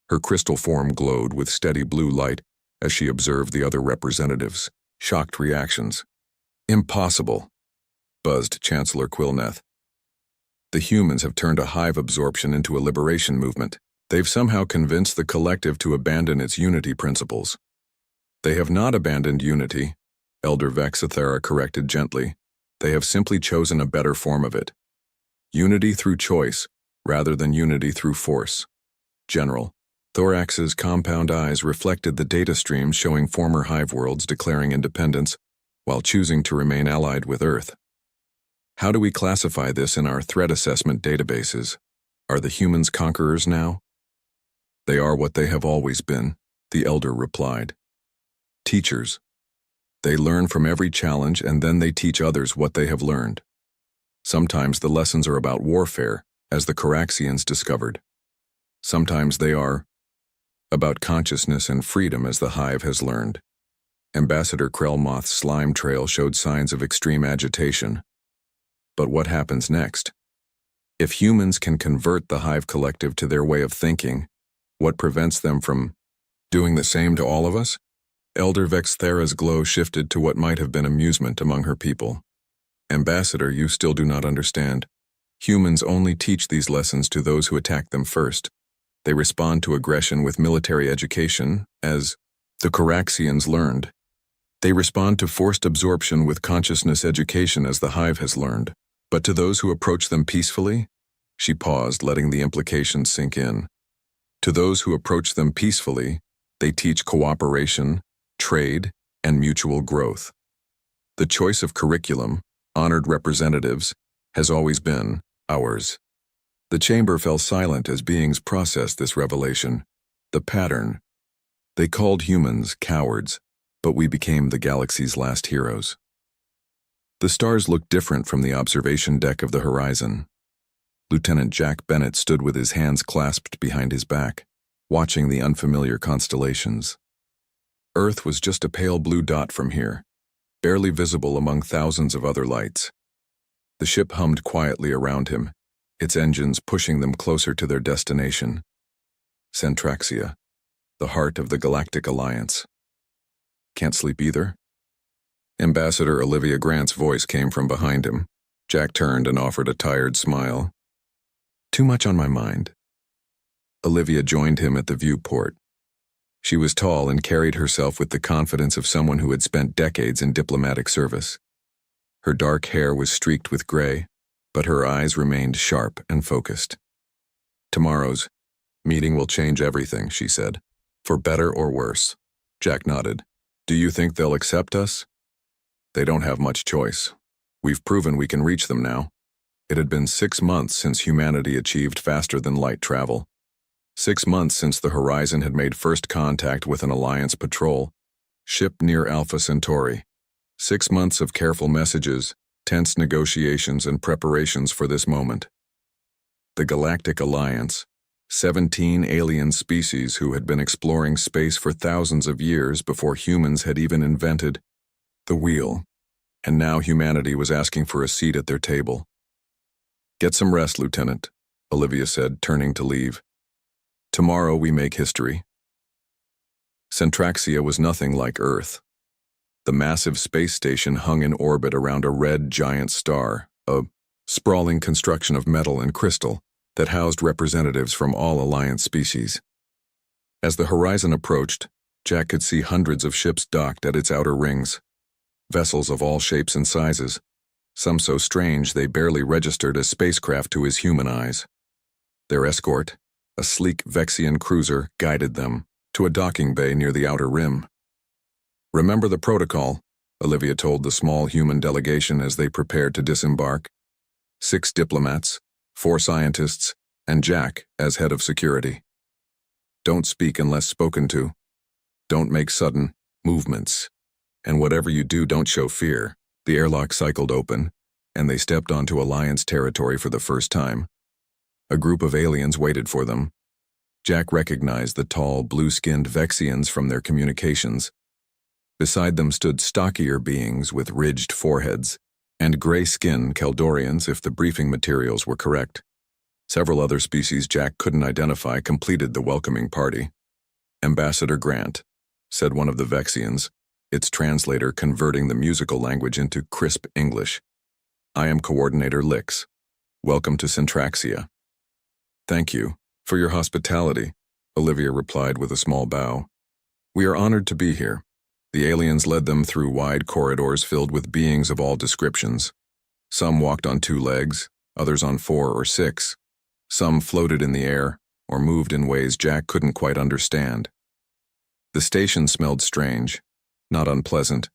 Her crystal form glowed with steady blue light as she observed the other representatives. Shocked reactions. Impossible, buzzed Chancellor Quilneth. The humans have turned a hive absorption into a liberation movement. They've somehow convinced the collective to abandon its unity principles. They have not abandoned unity, Elder Vexthera corrected gently. They have simply chosen a better form of it. Unity through choice, rather than unity through force. General. Thorax's compound eyes reflected the data streams showing former hive worlds declaring independence while choosing to remain allied with Earth. How do we classify this in our threat assessment databases? Are the humans conquerors now? They are what they have always been, the elder replied. Teachers. They learn from every challenge and then they teach others what they have learned. Sometimes the lessons are about warfare, as the Coraxians discovered. Sometimes they are about consciousness and freedom, as the hive has learned. Ambassador Krellmoth's slime trail showed signs of extreme agitation. But what happens next? If humans can convert the hive collective to their way of thinking, what prevents them from doing the same to all of us? Elder Vexthera's glow shifted to what might have been amusement among her people. Ambassador, you still do not understand. Humans only teach these lessons to those who attack them first. They respond to aggression with military education, as the Coraxians learned. They respond to forced absorption with consciousness education, as the hive has learned. But to those who approach them peacefully, she paused, letting the implications sink in. To those who approach them peacefully, they teach cooperation, trade, and mutual growth. The choice of curriculum, honored representatives, has always been ours. The chamber fell silent as beings processed this revelation, the pattern. They called humans cowards, but we became the galaxy's last heroes. The stars looked different from the observation deck of the horizon. Lieutenant Jack Bennett stood with his hands clasped behind his back, watching the unfamiliar constellations. Earth was just a pale blue dot from here, barely visible among thousands of other lights. The ship hummed quietly around him, its engines pushing them closer to their destination. Centraxia, the heart of the Galactic Alliance. Can't sleep either? Ambassador Olivia Grant's voice came from behind him. Jack turned and offered a tired smile. Too much on my mind. Olivia joined him at the viewport. She was tall and carried herself with the confidence of someone who had spent decades in diplomatic service. Her dark hair was streaked with gray, but her eyes remained sharp and focused. Tomorrow's meeting will change everything, she said. For better or worse. Jack nodded. Do you think they'll accept us? They don't have much choice. We've proven we can reach them now. It had been 6 months since humanity achieved faster-than-light travel. 6 months since the Horizon had made first contact with an Alliance patrol, ship near Alpha Centauri. 6 months of careful messages, Tense negotiations and preparations for this moment. The Galactic Alliance, 17 alien species who had been exploring space for thousands of years before humans had even invented the wheel, and now humanity was asking for a seat at their table. "Get some rest, Lieutenant," Olivia said, turning to leave. "Tomorrow we make history." Centraxia was nothing like Earth. The massive space station hung in orbit around a red giant star, a sprawling construction of metal and crystal that housed representatives from all Alliance species. As the horizon approached, Jack could see hundreds of ships docked at its outer rings, vessels of all shapes and sizes, some so strange they barely registered as spacecraft to his human eyes. Their escort, a sleek Vexian cruiser, guided them to a docking bay near the outer rim. "Remember the protocol," Olivia told the small human delegation as they prepared to disembark. 6 diplomats, 4 scientists, and Jack as head of security. "Don't speak unless spoken to. Don't make sudden movements. And whatever you do, don't show fear." The airlock cycled open, and they stepped onto Alliance territory for the first time. A group of aliens waited for them. Jack recognized the tall, blue-skinned Vexians from their communications. Beside them stood stockier beings with ridged foreheads, and gray-skinned Keldorians if the briefing materials were correct. Several other species Jack couldn't identify completed the welcoming party. "Ambassador Grant," said one of the Vexians, its translator converting the musical language into crisp English. "I am Coordinator Lix. Welcome to Centraxia." "Thank you for your hospitality," Olivia replied with a small bow. "We are honored to be here." The aliens led them through wide corridors filled with beings of all descriptions. Some walked on 2 legs, others on 4 or 6. Some floated in the air or moved in ways Jack couldn't quite understand. The station smelled strange, not unpleasant,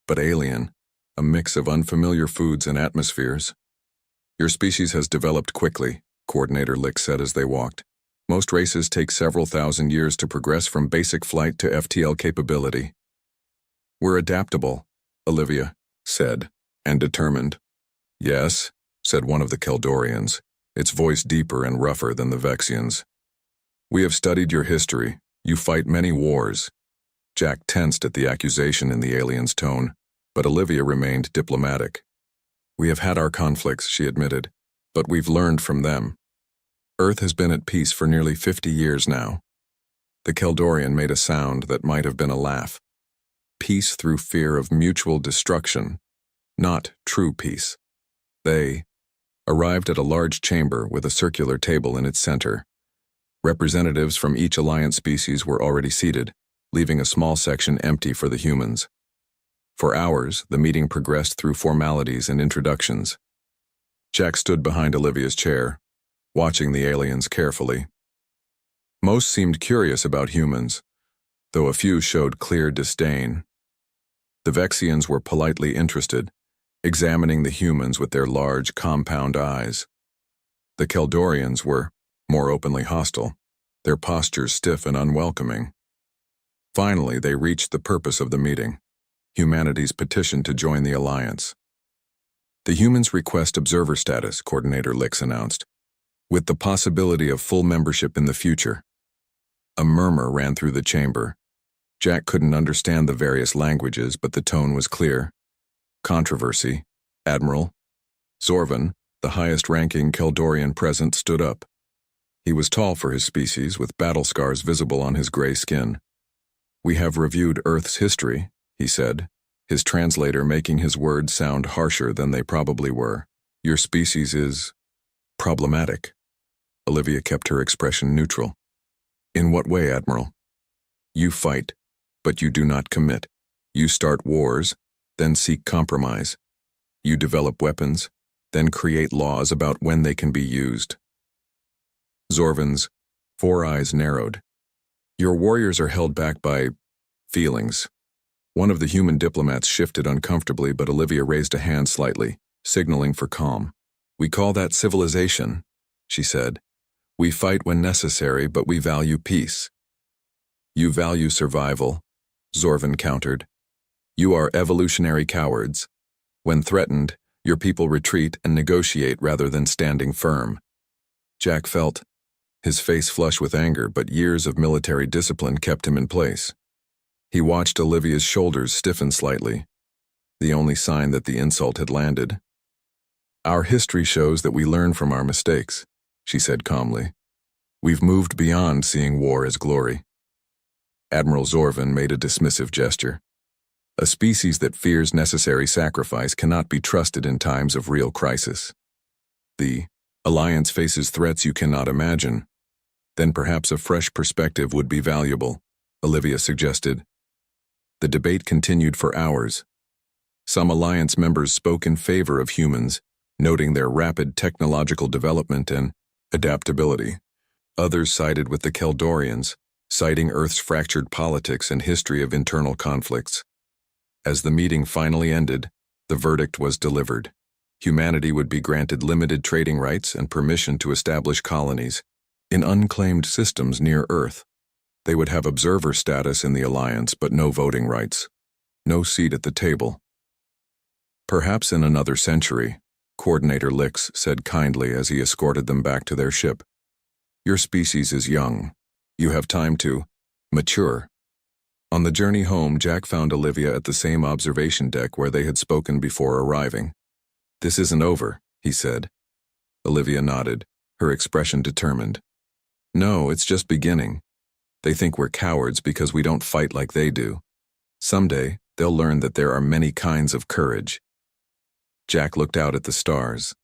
but alien, a mix of unfamiliar foods and atmospheres. "Your species has developed quickly," Coordinator Lick said as they walked. "Most races take several thousand years to progress from basic flight to FTL capability." "We're adaptable," Olivia said, "and determined." "Yes," said one of the Keldorians, its voice deeper and rougher than the Vexians. "We have studied your history. You fight many wars." Jack tensed at the accusation in the alien's tone, but Olivia remained diplomatic. "We have had our conflicts," she admitted, "but we've learned from them. Earth has been at peace for nearly 50 years now." The Keldorian made a sound that might have been a laugh. Peace through fear of mutual destruction, not true peace. They arrived at a large chamber with a circular table in its center. Representatives from each Alliance species were already seated, leaving a small section empty for the humans. For hours, the meeting progressed through formalities and introductions. Jack stood behind Olivia's chair, watching the aliens carefully. Most seemed curious about humans, though a few showed clear disdain. The Vexians were politely interested, examining the humans with their large, compound eyes. The Keldorians were more openly hostile, their postures stiff and unwelcoming. Finally, they reached the purpose of the meeting: humanity's petition to join the Alliance. "The humans request observer status," Coordinator Lix announced, "with the possibility of full membership in the future." A murmur ran through the chamber. Jack couldn't understand the various languages, but the tone was clear. Controversy. Admiral Zorvan, the highest-ranking Keldorian present, stood up. He was tall for his species, with battle scars visible on his gray skin. "We have reviewed Earth's history," he said, his translator making his words sound harsher than they probably were. "Your species is problematic." Olivia kept her expression neutral. "In what way, Admiral?" "You fight, but you do not commit. You start wars, then seek compromise. You develop weapons, then create laws about when they can be used." Zorvan's 4 eyes narrowed. "Your warriors are held back by feelings." One of the human diplomats shifted uncomfortably, but Olivia raised a hand slightly, signaling for calm. "We call that civilization," she said. "We fight when necessary, but we value peace." "You value survival," Zorvan countered. "You are evolutionary cowards. When threatened, Your people retreat and negotiate rather than standing firm. Jack felt, his face flush with anger, but years of military discipline kept him in place. He watched Olivia's shoulders stiffen slightly, the only sign that the insult had landed. Our history shows that we learn from our mistakes, she said calmly. We've moved beyond seeing war as glory. Admiral Zorvin made a dismissive gesture. A species that fears necessary sacrifice cannot be trusted in times of real crisis. The Alliance faces threats you cannot imagine. Then perhaps a fresh perspective would be valuable, Olivia suggested. The debate continued for hours. Some Alliance members spoke in favor of humans, noting their rapid technological development and adaptability. Others sided with the Keldorians, citing Earth's fractured politics and history of internal conflicts. As the meeting finally ended, the verdict was delivered. Humanity would be granted limited trading rights and permission to establish colonies in unclaimed systems near Earth. They would have observer status in the Alliance, but no voting rights. No seat at the table. Perhaps in another century, Coordinator Lix said kindly as he escorted them back to their ship. Your species is young. You have time to mature. On the journey home, Jack found Olivia at the same observation deck where they had spoken before arriving. This isn't over, he said. Olivia nodded, her expression determined. No, it's just beginning. They think we're cowards because we don't fight like they do. Someday, they'll learn that there are many kinds of courage. Jack looked out at the stars,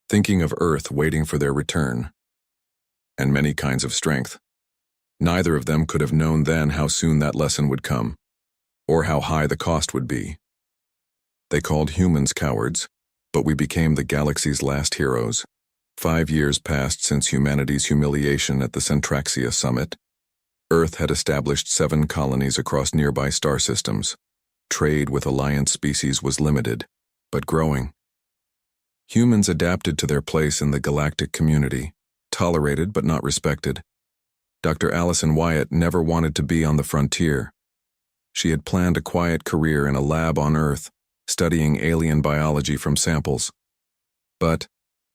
thinking of Earth waiting for their return. And many kinds of strength. Neither of them could have known then how soon that lesson would come, or how high the cost would be. They called humans cowards, but we became the galaxy's last heroes. 5 years passed since humanity's humiliation at the Centraxia summit. Earth had established 7 colonies across nearby star systems. Trade with Alliance species was limited, but growing. Humans adapted to their place in the galactic community, tolerated but not respected. Dr. Allison Wyatt never wanted to be on the frontier. She had planned a quiet career in a lab on Earth, studying alien biology from samples. But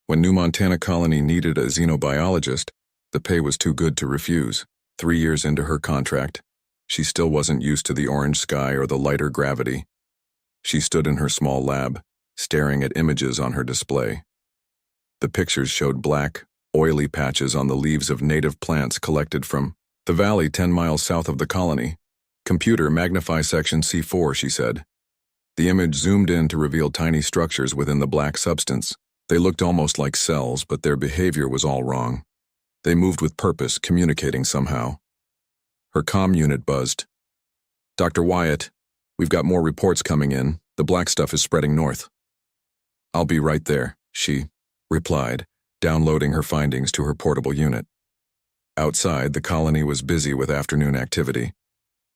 when New Montana Colony needed a xenobiologist, the pay was too good to refuse. 3 years into her contract, she still wasn't used to the orange sky or the lighter gravity. She stood in her small lab, staring at images on her display. The pictures showed black, oily patches on the leaves of native plants collected from the valley 10 miles south of the colony. Computer, magnify section C4, she said. The image zoomed in to reveal tiny structures within the black substance. They looked almost like cells, but their behavior was all wrong. They moved with purpose, communicating somehow. Her comm unit buzzed. Dr. Wyatt, we've got more reports coming in. The black stuff is spreading north. I'll be right there, she replied, downloading her findings to her portable unit. Outside, the colony was busy with afternoon activity.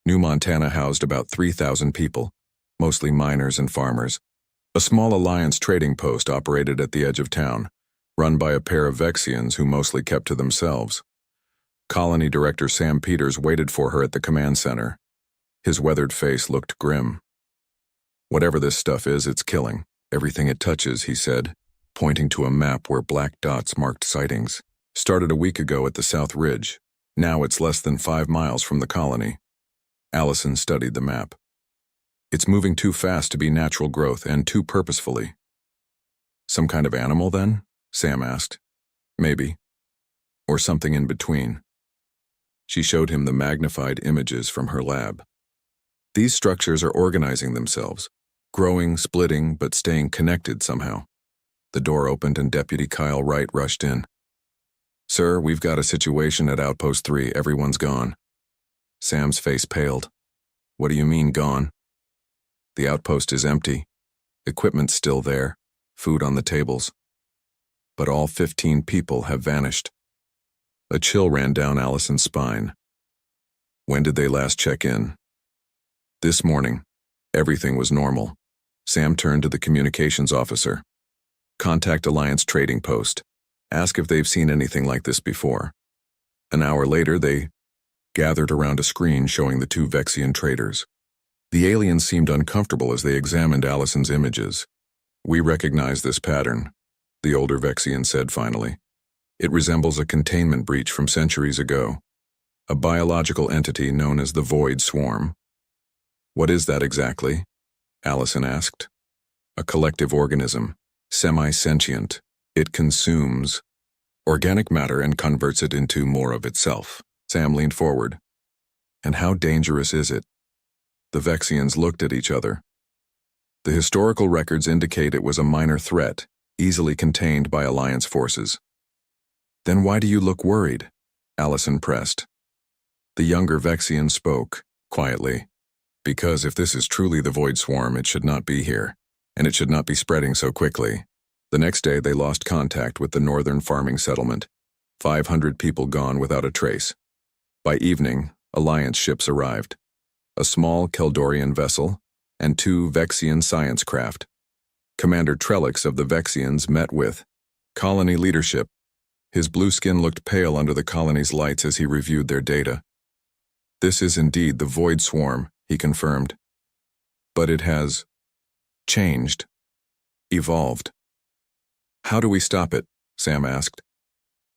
New Montana housed about 3,000 people, mostly miners and farmers. A small Alliance trading post operated at the edge of town, run by a pair of Vexians who mostly kept to themselves. Colony Director Sam Peters waited for her at the command center. His weathered face looked grim. Whatever this stuff is, it's killing everything it touches, he said, pointing to a map where black dots marked sightings. Started a week ago at the South Ridge. Now it's less than 5 miles from the colony. Allison studied the map. It's moving too fast to be natural growth and too purposefully. Some kind of animal, then? Sam asked. Maybe. Or something in between. She showed him the magnified images from her lab. These structures are organizing themselves, growing, splitting, but staying connected somehow. The door opened and Deputy Kyle Wright rushed in. Sir, we've got a situation at Outpost 3. Everyone's gone. Sam's face paled. What do you mean, gone? The outpost is empty. Equipment's still there, food on the tables. But all 15 people have vanished. A chill ran down Allison's spine. When did they last check in? This morning. Everything was normal. Sam turned to the communications officer. Contact Alliance Trading Post. Ask if they've seen anything like this before. An hour later, they gathered around a screen showing the 2 Vexian traders. The aliens seemed uncomfortable as they examined Allison's images. We recognize this pattern, the older Vexian said finally. It resembles a containment breach from centuries ago, a biological entity known as the Void Swarm. What is that exactly? Allison asked. A collective organism, semi-sentient. It consumes organic matter and converts it into more of itself. Sam leaned forward. And how dangerous is it? The Vexians looked at each other. The historical records indicate it was a minor threat, easily contained by Alliance forces. Then why do you look worried? Allison pressed. The younger Vexian spoke, quietly. Because if this is truly the Void Swarm, it should not be here, and it should not be spreading so quickly. The next day they lost contact with the northern farming settlement. 500 people gone without a trace. By evening, Alliance ships arrived. A small Keldorian vessel, and 2 Vexian science craft. Commander Trellix of the Vexians met with colony leadership. His blue skin looked pale under the colony's lights as he reviewed their data. This is indeed the Void Swarm, he confirmed. But it has changed, evolved. How do we stop it? Sam asked.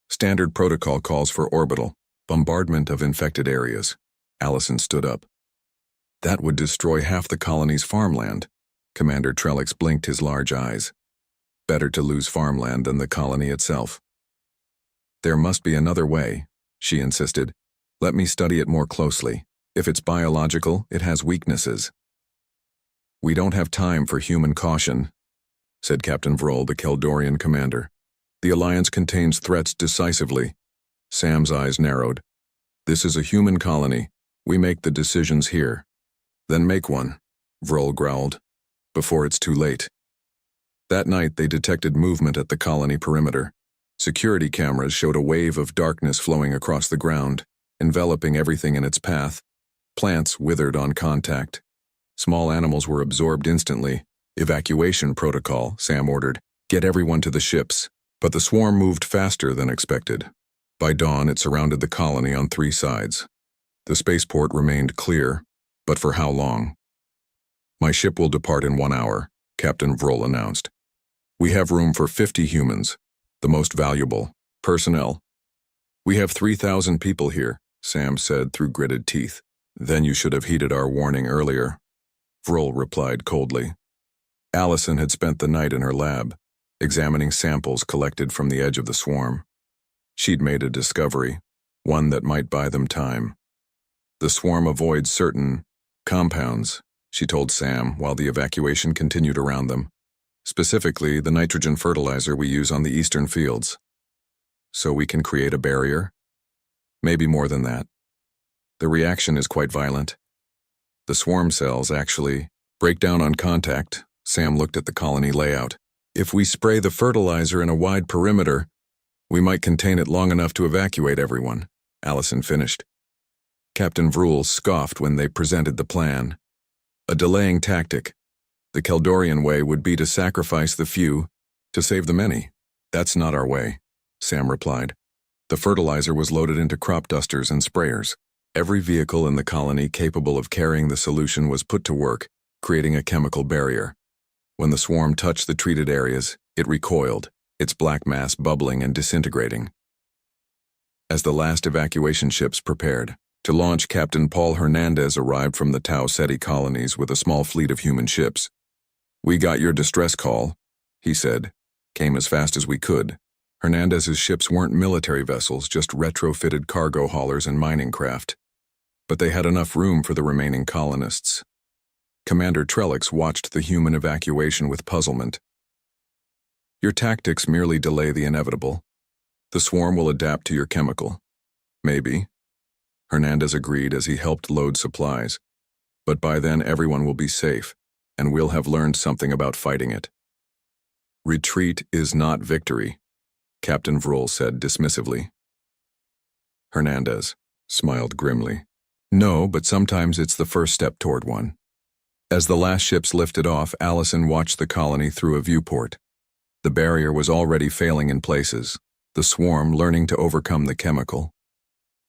Standard protocol calls for orbital bombardment of infected areas. Allison stood up. That would destroy half the colony's farmland. Commander Trellix blinked his large eyes. Better to lose farmland than the colony itself. There must be another way, she insisted. Let me study it more closely. If it's biological, it has weaknesses. We don't have time for human caution, said Captain Vroll, the Keldorian commander. The Alliance contains threats decisively. Sam's eyes narrowed. This is a human colony. We make the decisions here. Then make one, Vroll growled, before it's too late. That night they detected movement at the colony perimeter. Security cameras showed a wave of darkness flowing across the ground, enveloping everything in its path. Plants withered on contact. Small animals were absorbed instantly. Evacuation protocol, Sam ordered. Get everyone to the ships. But the swarm moved faster than expected. By dawn, it surrounded the colony on 3 sides. The spaceport remained clear, but for how long? My ship will depart in 1 hour, Captain Vroll announced. We have room for 50 humans, the most valuable, personnel. We have 3,000 people here, Sam said through gritted teeth. Then you should have heeded our warning earlier, Vroll replied coldly. Allison had spent the night in her lab, examining samples collected from the edge of the swarm. She'd made a discovery, one that might buy them time. The swarm avoids certain compounds, she told Sam while the evacuation continued around them. Specifically, the nitrogen fertilizer we use on the eastern fields. So we can create a barrier? Maybe more than that. The reaction is quite violent. The swarm cells actually break down on contact. Sam looked at the colony layout. If we spray the fertilizer in a wide perimeter, we might contain it long enough to evacuate everyone, Allison finished. Captain Vroll scoffed when they presented the plan. A delaying tactic. The Keldorian way would be to sacrifice the few to save the many. That's not our way, Sam replied. The fertilizer was loaded into crop dusters and sprayers. Every vehicle in the colony capable of carrying the solution was put to work, creating a chemical barrier. When the swarm touched the treated areas, it recoiled, its black mass bubbling and disintegrating. As the last evacuation ships prepared to launch, Captain Paul Hernandez arrived from the Tau Ceti colonies with a small fleet of human ships. We got your distress call, he said. Came as fast as we could. Hernandez's ships weren't military vessels, just retrofitted cargo haulers and mining craft. But they had enough room for the remaining colonists. Commander Trellix watched the human evacuation with puzzlement. Your tactics merely delay the inevitable. The swarm will adapt to your chemical. Maybe. Hernandez agreed as he helped load supplies. But by then everyone will be safe, and we'll have learned something about fighting it. Retreat is not victory, Captain Vroll said dismissively. Hernandez smiled grimly. No, but sometimes it's the first step toward one. As the last ships lifted off, Allison watched the colony through a viewport. The barrier was already failing in places, the swarm learning to overcome the chemical.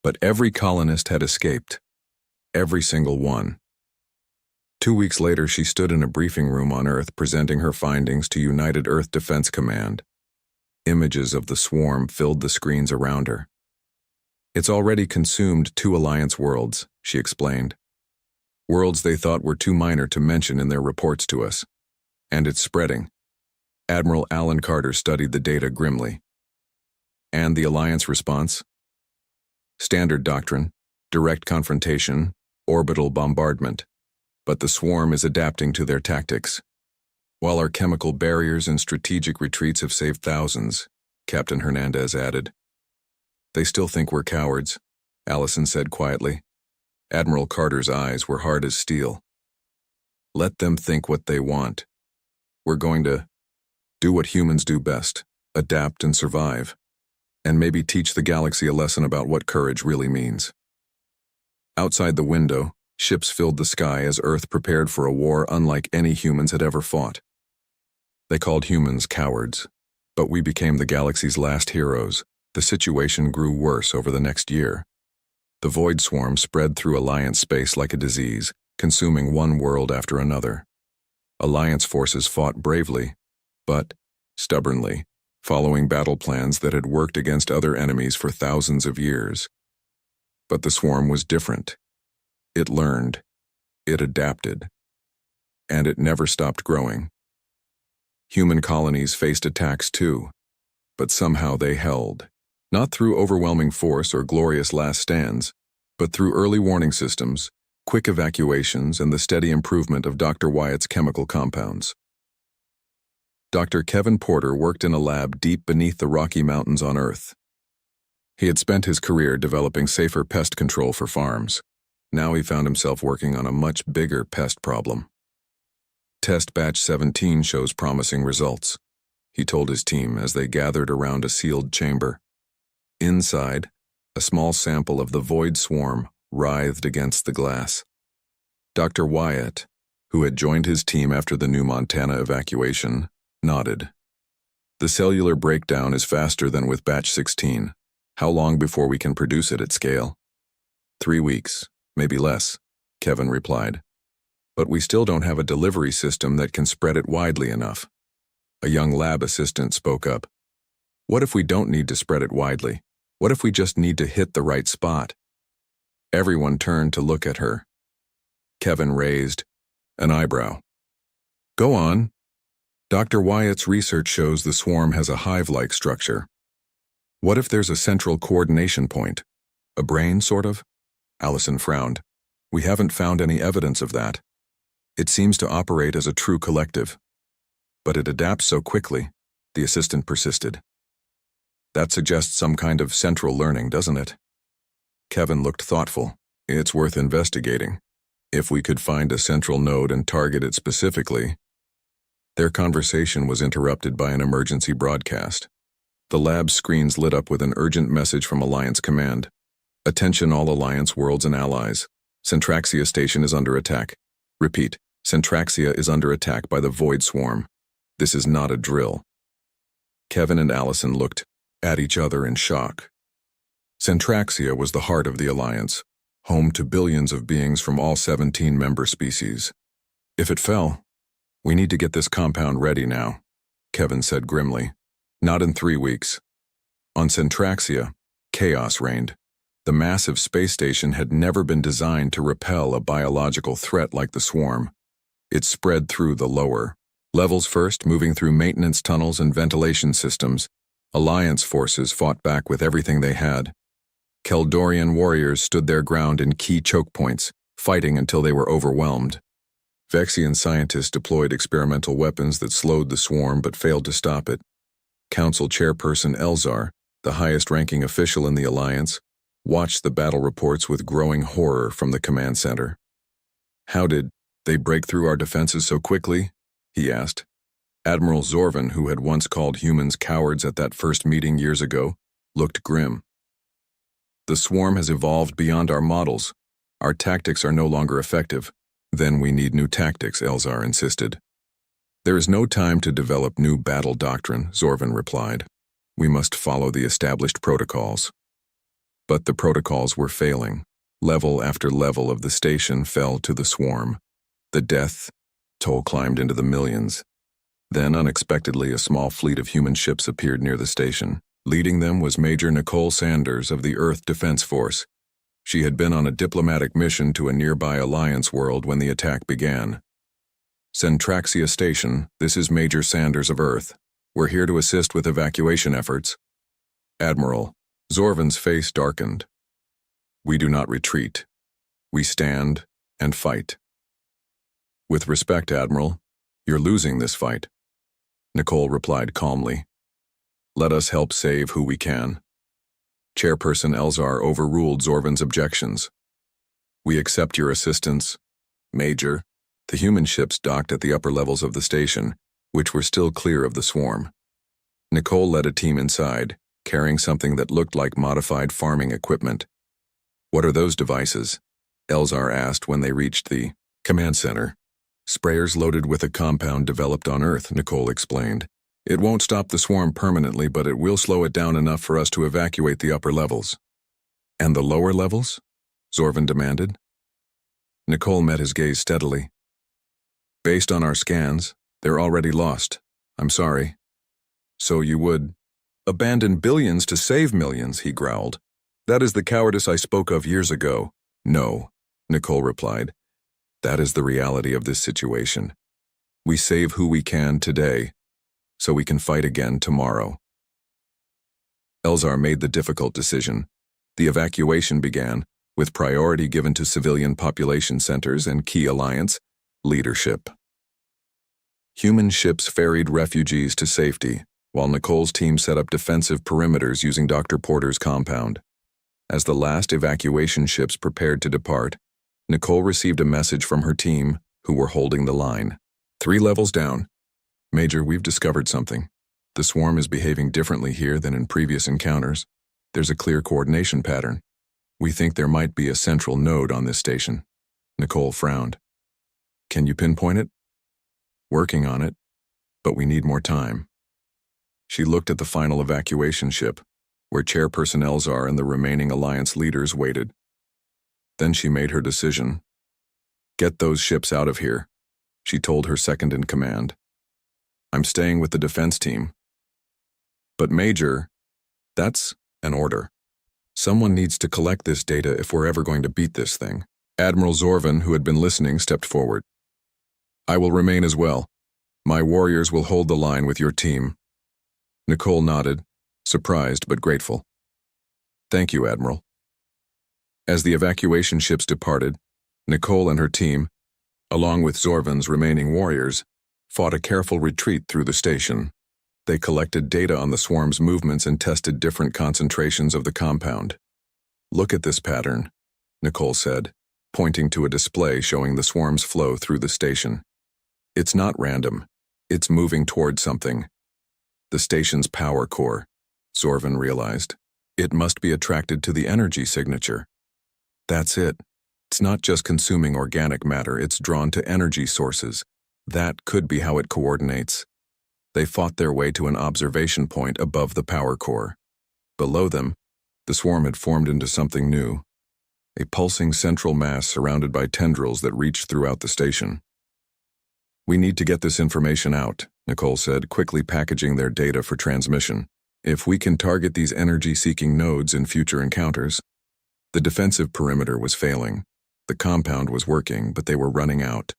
But every colonist had escaped. Every single one. 2 weeks later, she stood in a briefing room on Earth presenting her findings to United Earth Defense Command. Images of the swarm filled the screens around her. "It's already consumed 2 Alliance worlds," she explained. "Worlds they thought were too minor to mention in their reports to us. And it's spreading." Admiral Alan Carter studied the data grimly. "And the Alliance response?" "Standard doctrine, direct confrontation, orbital bombardment. But the swarm is adapting to their tactics. While our chemical barriers and strategic retreats have saved thousands," Captain Hernandez added. "They still think we're cowards," Allison said quietly. Admiral Carter's eyes were hard as steel. "Let them think what they want. We're going to do what humans do best, adapt and survive, and maybe teach the galaxy a lesson about what courage really means." Outside the window, ships filled the sky as Earth prepared for a war unlike any humans had ever fought. They called humans cowards, but we became the galaxy's last heroes. The situation grew worse over the next year. The void swarm spread through Alliance space like a disease, consuming one world after another. Alliance forces fought bravely, but stubbornly, following battle plans that had worked against other enemies for thousands of years. But the swarm was different. It learned, it adapted, and it never stopped growing. Human colonies faced attacks too, but somehow they held. Not through overwhelming force or glorious last stands, but through early warning systems, quick evacuations, and the steady improvement of Dr. Wyatt's chemical compounds. Dr. Kevin Porter worked in a lab deep beneath the Rocky Mountains on Earth. He had spent his career developing safer pest control for farms. Now he found himself working on a much bigger pest problem. "Test batch 17 shows promising results," he told his team as they gathered around a sealed chamber. Inside, a small sample of the void swarm writhed against the glass. Dr. Wyatt, who had joined his team after the New Montana evacuation, nodded. "The cellular breakdown is faster than with batch 16. How long before we can produce it at scale?" 3 weeks, maybe less," Kevin replied. "But we still don't have a delivery system that can spread it widely enough." A young lab assistant spoke up. "What if we don't need to spread it widely? What if we just need to hit the right spot?" Everyone turned to look at her. Kevin raised an eyebrow. "Go on." "Dr. Wyatt's research shows the swarm has a hive-like structure. What if there's a central coordination point? A brain, sort of?" Allison frowned. "We haven't found any evidence of that. It seems to operate as a true collective." "But it adapts so quickly," the assistant persisted. "That suggests some kind of central learning, doesn't it?" Kevin looked thoughtful. "It's worth investigating. If we could find a central node and target it specifically." Their conversation was interrupted by an emergency broadcast. The lab's screens lit up with an urgent message from Alliance Command. "Attention all Alliance worlds and allies. Centraxia Station is under attack. Repeat, Centraxia is under attack by the Void Swarm. This is not a drill." Kevin and Allison looked at each other in shock. Centraxia was the heart of the Alliance, home to billions of beings from all 17 member species. "If it fell, we need to get this compound ready now," Kevin said grimly. "Not in 3 weeks." On Centraxia, chaos reigned. The massive space station had never been designed to repel a biological threat like the swarm. It spread through the lower levels first, moving through maintenance tunnels and ventilation systems. Alliance forces fought back with everything they had. Keldorian warriors stood their ground in key choke points, fighting until they were overwhelmed. Vexian scientists deployed experimental weapons that slowed the swarm but failed to stop it. Council Chairperson Elzar, the highest-ranking official in the Alliance, watched the battle reports with growing horror from the command center. "How did they break through our defenses so quickly?" he asked. Admiral Zorvan, who had once called humans cowards at that first meeting years ago, looked grim. "The swarm has evolved beyond our models. Our tactics are no longer effective." "Then we need new tactics," Elzar insisted. "There is no time to develop new battle doctrine," Zorvan replied. "We must follow the established protocols." But the protocols were failing. Level after level of the station fell to the swarm. The death toll climbed into the millions. Then, unexpectedly, a small fleet of human ships appeared near the station. Leading them was Major Nicole Sanders of the Earth Defense Force. She had been on a diplomatic mission to a nearby Alliance world when the attack began. Centraxia Station, this is Major Sanders of Earth. We're here to assist with evacuation efforts. Admiral, Zorvan's face darkened. We do not retreat. We stand and fight. With respect, Admiral, you're losing this fight. Nicole replied calmly. Let us help save who we can. Chairperson Elzar overruled Zorvan's objections. We accept your assistance, Major. The human ships docked at the upper levels of the station, which were still clear of the swarm. Nicole led a team inside, carrying something that looked like modified farming equipment. What are those devices? Elzar asked when they reached the command center. Sprayers loaded with a compound developed on Earth, Nicole explained. It won't stop the swarm permanently, but it will slow it down enough for us to evacuate the upper levels. And the lower levels? Zorvan demanded. Nicole met his gaze steadily. Based on our scans, they're already lost. I'm sorry. So you would abandon billions to save millions, he growled. That is the cowardice I spoke of years ago. No, Nicole replied. That is the reality of this situation. We save who we can today, so we can fight again tomorrow. Elzar made the difficult decision. The evacuation began, with priority given to civilian population centers and key alliance leadership. Human ships ferried refugees to safety, while Nicole's team set up defensive perimeters using Dr. Porter's compound. As the last evacuation ships prepared to depart, Nicole received a message from her team, who were holding the line. 3 levels down. Major, we've discovered something. The swarm is behaving differently here than in previous encounters. There's a clear coordination pattern. We think there might be a central node on this station. Nicole frowned. Can you pinpoint it? Working on it, but we need more time. She looked at the final evacuation ship, where Chairperson Elzar and the remaining Alliance leaders waited. Then she made her decision. Get those ships out of here, she told her second-in-command. I'm staying with the defense team. But Major, that's an order. Someone needs to collect this data if we're ever going to beat this thing. Admiral Zorvan, who had been listening, stepped forward. I will remain as well. My warriors will hold the line with your team. Nicole nodded, surprised but grateful. Thank you, Admiral. As the evacuation ships departed, Nicole and her team, along with Zorvan's remaining warriors, fought a careful retreat through the station. They collected data on the swarm's movements and tested different concentrations of the compound. Look at this pattern, Nicole said, pointing to a display showing the swarm's flow through the station. It's not random. It's moving toward something. The station's power core, Zorvan realized. It must be attracted to the energy signature. That's it. It's not just consuming organic matter, it's drawn to energy sources. That could be how it coordinates. They fought their way to an observation point above the power core. Below them, the swarm had formed into something new, a pulsing central mass surrounded by tendrils that reached throughout the station. We need to get this information out, Nicole said, quickly packaging their data for transmission. If we can target these energy-seeking nodes in future encounters. The defensive perimeter was failing. The compound was working, but they were running out.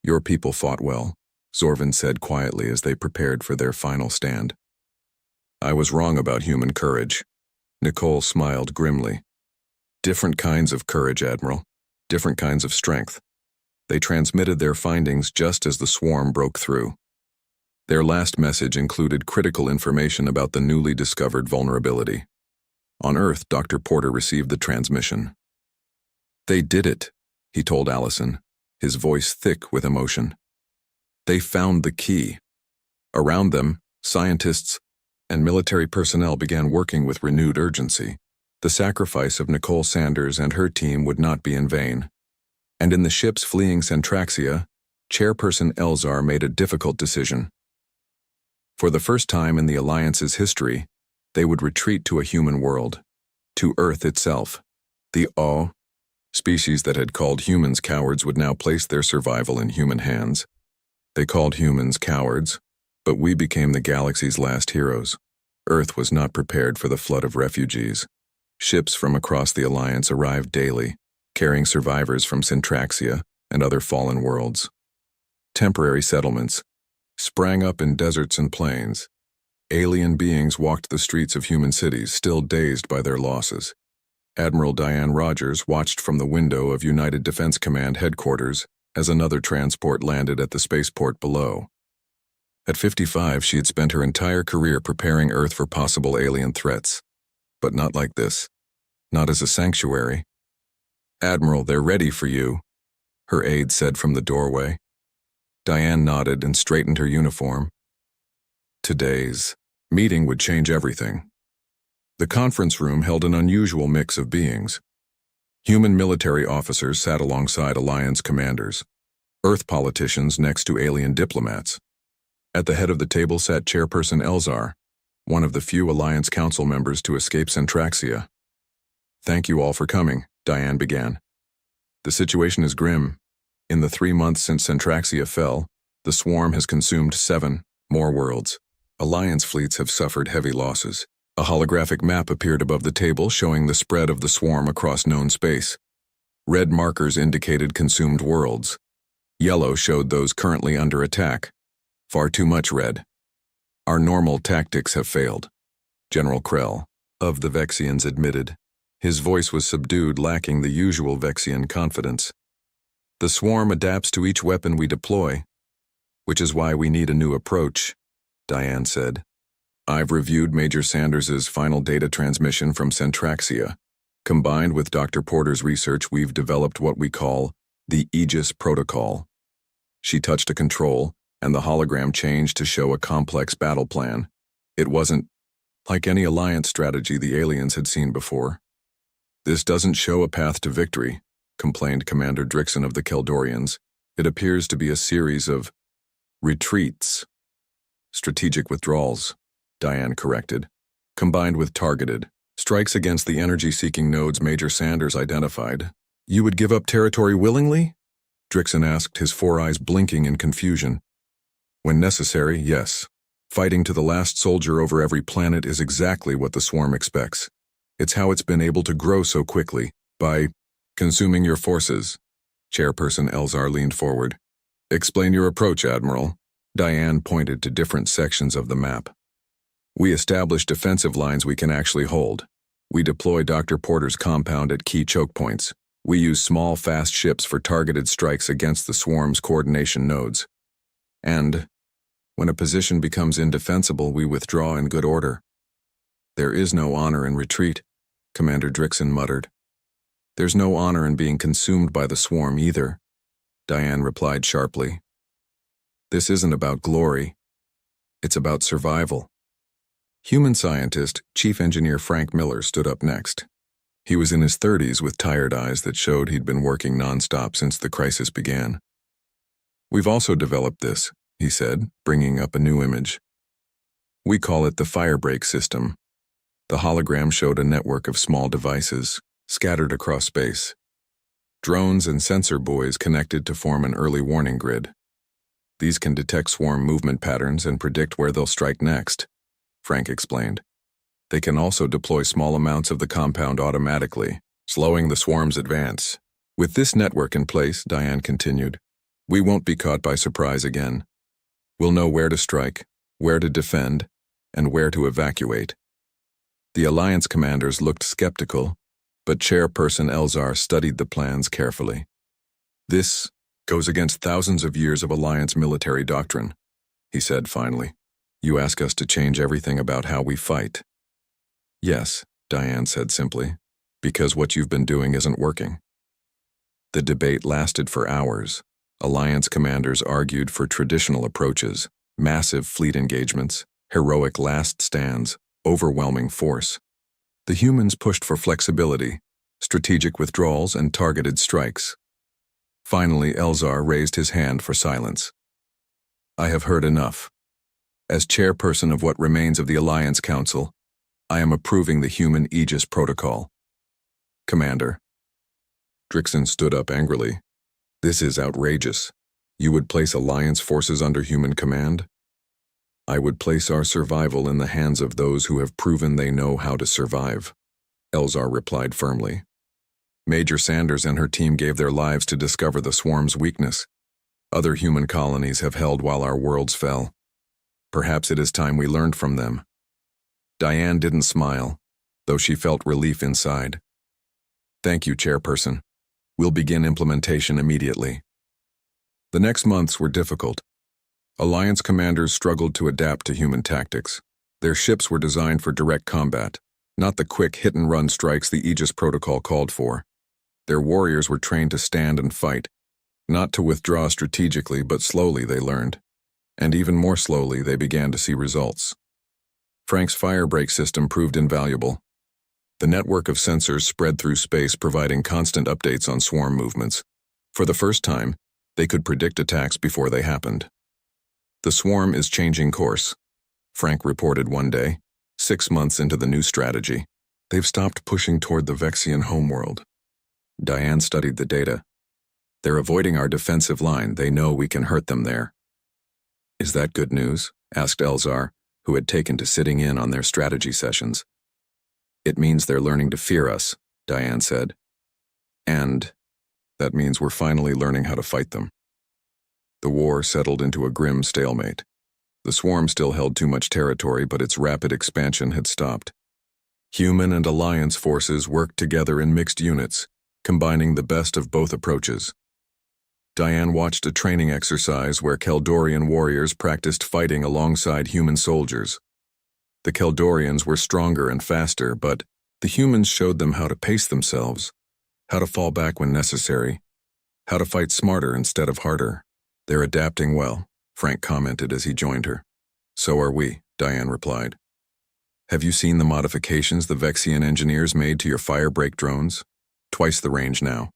Your people fought well, Zorvan said quietly as they prepared for their final stand. I was wrong about human courage. Nicole smiled grimly. Different kinds of courage, Admiral. Different kinds of strength. They transmitted their findings just as the swarm broke through. Their last message included critical information about the newly discovered vulnerability. On Earth, Dr. Porter received the transmission. They did it, he told Allison, his voice thick with emotion. They found the key. Around them, scientists and military personnel began working with renewed urgency. The sacrifice of Nicole Sanders and her team would not be in vain. And in the ships fleeing Centraxia, Chairperson Elzar made a difficult decision. For the first time in the Alliance's history, they would retreat to a human world, to Earth itself. The Species that had called humans cowards would now place their survival in human hands. They called humans cowards, but we became the galaxy's last heroes. Earth was not prepared for the flood of refugees. Ships from across the Alliance arrived daily, carrying survivors from Syntraxia and other fallen worlds. Temporary settlements sprang up in deserts and plains. Alien beings walked the streets of human cities, still dazed by their losses. Admiral Diane Rogers watched from the window of United Defense Command headquarters as another transport landed at the spaceport below. At 55, she had spent her entire career preparing Earth for possible alien threats. But not like this. Not as a sanctuary. "Admiral, they're ready for you," her aide said from the doorway. Diane nodded and straightened her uniform. Today's meeting would change everything. The conference room held an unusual mix of beings. Human military officers sat alongside Alliance commanders, Earth politicians next to alien diplomats. At the head of the table sat Chairperson Elzar, one of the few Alliance Council members to escape Syntraxia. "Thank you all for coming," Diane began. "The situation is grim. In the 3 months since Syntraxia fell, the swarm has consumed 7 more worlds. Alliance fleets have suffered heavy losses." A holographic map appeared above the table showing the spread of the swarm across known space. Red markers indicated consumed worlds. Yellow showed those currently under attack. Far too much red. "Our normal tactics have failed," General Krell of the Vexians admitted. His voice was subdued, lacking the usual Vexian confidence. "The swarm adapts to each weapon we deploy, which is why we need a new approach," Diane said. "I've reviewed Major Sanders's final data transmission from Syntraxia. Combined with Dr. Porter's research, we've developed what we call the Aegis Protocol." She touched a control, and the hologram changed to show a complex battle plan. It wasn't like any Alliance strategy the aliens had seen before. "This doesn't show a path to victory," complained Commander Drixon of the Keldorians. "It appears to be a series of retreats." "Strategic withdrawals," Diane corrected, "combined with targeted strikes against the energy-seeking nodes Major Sanders identified." "You would give up territory willingly?" Drixon asked, his 4 eyes blinking in confusion. "When necessary, yes. Fighting to the last soldier over every planet is exactly what the swarm expects. It's how it's been able to grow so quickly, by consuming your forces." Chairperson Elzar leaned forward. "Explain your approach, Admiral." Diane pointed to different sections of the map. "We establish defensive lines we can actually hold. We deploy Dr. Porter's compound at key choke points. We use small, fast ships for targeted strikes against the swarm's coordination nodes. And when a position becomes indefensible, we withdraw in good order." "There is no honor in retreat," Commander Drixon muttered. "There's no honor in being consumed by the swarm either," Diane replied sharply. "This isn't about glory. It's about survival." Human scientist, Chief Engineer Frank Miller stood up next. He was in his 30s with tired eyes that showed he'd been working nonstop since the crisis began. "We've also developed this," he said, bringing up a new image. "We call it the firebreak system." The hologram showed a network of small devices scattered across space. Drones and sensor buoys connected to form an early warning grid. These can detect swarm movement patterns and predict where they'll strike next, Frank explained. They can also deploy small amounts of the compound automatically, slowing the swarm's advance. "With this network in place," Diane continued, "we won't be caught by surprise again. We'll know where to strike, where to defend, and where to evacuate." The Alliance commanders looked skeptical, but Chairperson Elzar studied the plans carefully. "This goes against thousands of years of Alliance military doctrine," he said finally. "You ask us to change everything about how we fight." "Yes," Diane said simply, "because what you've been doing isn't working." The debate lasted for hours. Alliance commanders argued for traditional approaches, massive fleet engagements, heroic last stands, overwhelming force. The humans pushed for flexibility, strategic withdrawals, and targeted strikes. Finally, Elzar raised his hand for silence. "I have heard enough. As chairperson of what remains of the Alliance Council, I am approving the human Aegis Protocol." "Commander." Drixon stood up angrily. This is outrageous. You would place Alliance forces under human command? I would place our survival in the hands of those who have proven they know how to survive, Elzar replied firmly. Major Sanders and her team gave their lives to discover the swarm's weakness. Other human colonies have held while our worlds fell. Perhaps it is time we learned from them. Diane didn't smile, though she felt relief inside. Thank you, Chairperson. We'll begin implementation immediately. The next months were difficult. Alliance commanders struggled to adapt to human tactics. Their ships were designed for direct combat, not the quick hit-and-run strikes the Aegis Protocol called for. Their warriors were trained to stand and fight, not to withdraw strategically, but slowly they learned. And even more slowly, they began to see results. Frank's firebreak system proved invaluable. The network of sensors spread through space, providing constant updates on swarm movements. For the first time, they could predict attacks before they happened. The swarm is changing course, Frank reported one day, 6 months into the new strategy. They've stopped pushing toward the Vexian homeworld. Diane studied the data. They're avoiding our defensive line. They know we can hurt them there. Is that good news? Asked Elzar, who had taken to sitting in on their strategy sessions. It means they're learning to fear us, Diane said. And that means we're finally learning how to fight them. The war settled into a grim stalemate. The swarm still held too much territory, but its rapid expansion had stopped. Human and Alliance forces worked together in mixed units, combining the best of both approaches. Diane watched a training exercise where Keldorian warriors practiced fighting alongside human soldiers. The Keldorians were stronger and faster, but the humans showed them how to pace themselves, how to fall back when necessary, how to fight smarter instead of harder. They're adapting well, Frank commented as he joined her. So are we, Diane replied. Have you seen the modifications the Vexian engineers made to your firebreak drones? Twice the range now.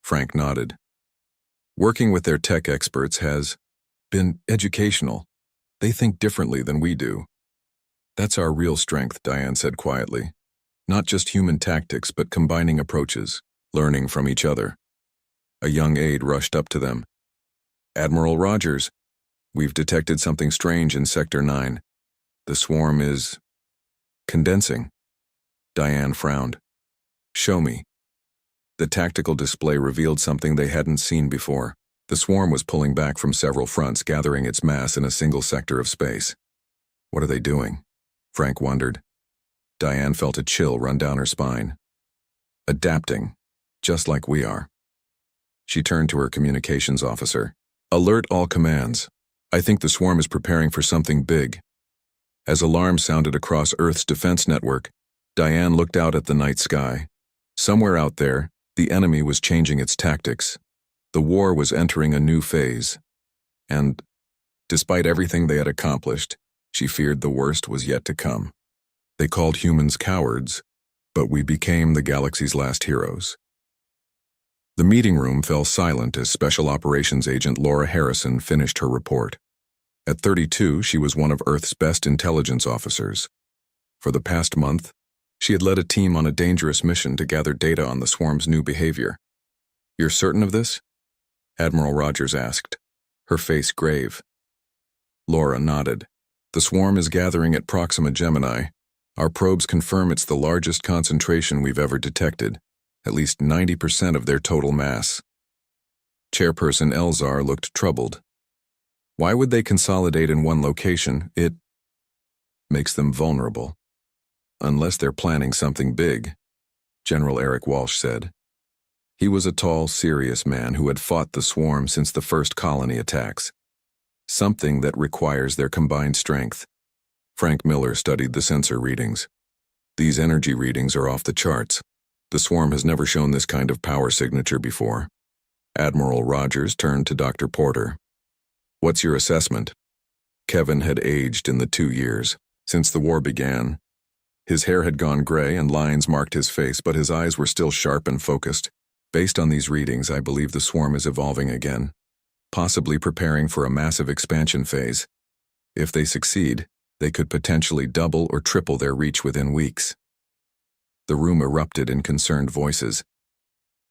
Frank nodded. Working with their tech experts has been educational. They think differently than we do. That's our real strength, Diane said quietly. Not just human tactics, but combining approaches, learning from each other. A young aide rushed up to them. Admiral Rogers, we've detected something strange in Sector 9. The swarm is condensing. Diane frowned. Show me. The tactical display revealed something they hadn't seen before. The swarm was pulling back from several fronts, gathering its mass in a single sector of space. What are they doing? Frank wondered. Diane felt a chill run down her spine. Adapting, just like we are. She turned to her communications officer. Alert all commands. I think the swarm is preparing for something big. As alarms sounded across Earth's defense network, Diane looked out at the night sky. Somewhere out there, the enemy was changing its tactics. The war was entering a new phase. And, despite everything they had accomplished, she feared the worst was yet to come. They called humans cowards, but we became the galaxy's last heroes. The meeting room fell silent as Special Operations Agent Laura Harrison finished her report. At 32, she was one of Earth's best intelligence officers. For the past month, she had led a team on a dangerous mission to gather data on the swarm's new behavior. You're certain of this? Admiral Rogers asked, her face grave. Laura nodded. The swarm is gathering at Proxima Gemini. Our probes confirm it's the largest concentration we've ever detected, at least 90% of their total mass. Chairperson Elzar looked troubled. Why would they consolidate in one location? It makes them vulnerable. Unless they're planning something big, General Eric Walsh said. He was a tall, serious man who had fought the swarm since the first colony attacks. Something that requires their combined strength. Frank Miller studied the sensor readings. These energy readings are off the charts. The swarm has never shown this kind of power signature before. Admiral Rogers turned to Dr. Porter. What's your assessment? Kevin had aged in the 2 years since the war began. His hair had gone gray and lines marked his face, but his eyes were still sharp and focused. Based on these readings, I believe the swarm is evolving again, possibly preparing for a massive expansion phase. If they succeed, they could potentially double or triple their reach within weeks. The room erupted in concerned voices.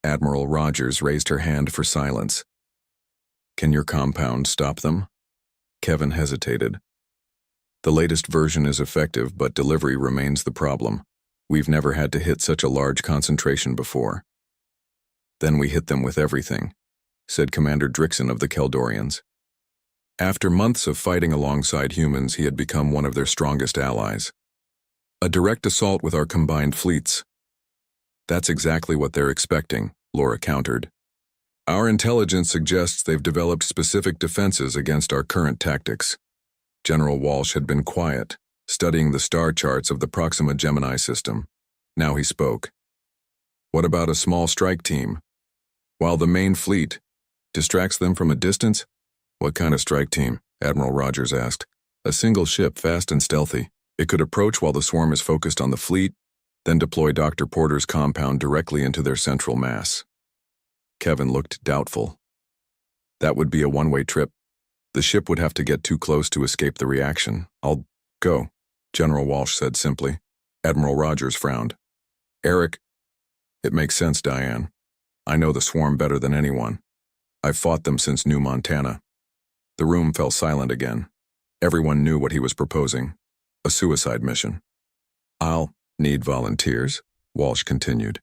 Admiral Rogers raised her hand for silence. Can your compound stop them? Kevin hesitated. The latest version is effective, but delivery remains the problem. We've never had to hit such a large concentration before. Then we hit them with everything, said Commander Drixon of the Keldorians. After months of fighting alongside humans, he had become one of their strongest allies. A direct assault with our combined fleets. That's exactly what they're expecting, Laura countered. Our intelligence suggests they've developed specific defenses against our current tactics. General Walsh had been quiet, studying the star charts of the Proxima Gemini system. Now he spoke. What about a small strike team? While the main fleet distracts them from a distance? What kind of strike team? Admiral Rogers asked. A single ship, fast and stealthy. It could approach while the swarm is focused on the fleet, then deploy Dr. Porter's compound directly into their central mass. Kevin looked doubtful. That would be a one-way trip. The ship would have to get too close to escape the reaction. I'll go, General Walsh said simply. Admiral Rogers frowned. Eric, it makes sense, Diane. I know the swarm better than anyone. I've fought them since New Montana. The room fell silent again. Everyone knew what he was proposing. A suicide mission. I'll need volunteers, Walsh continued.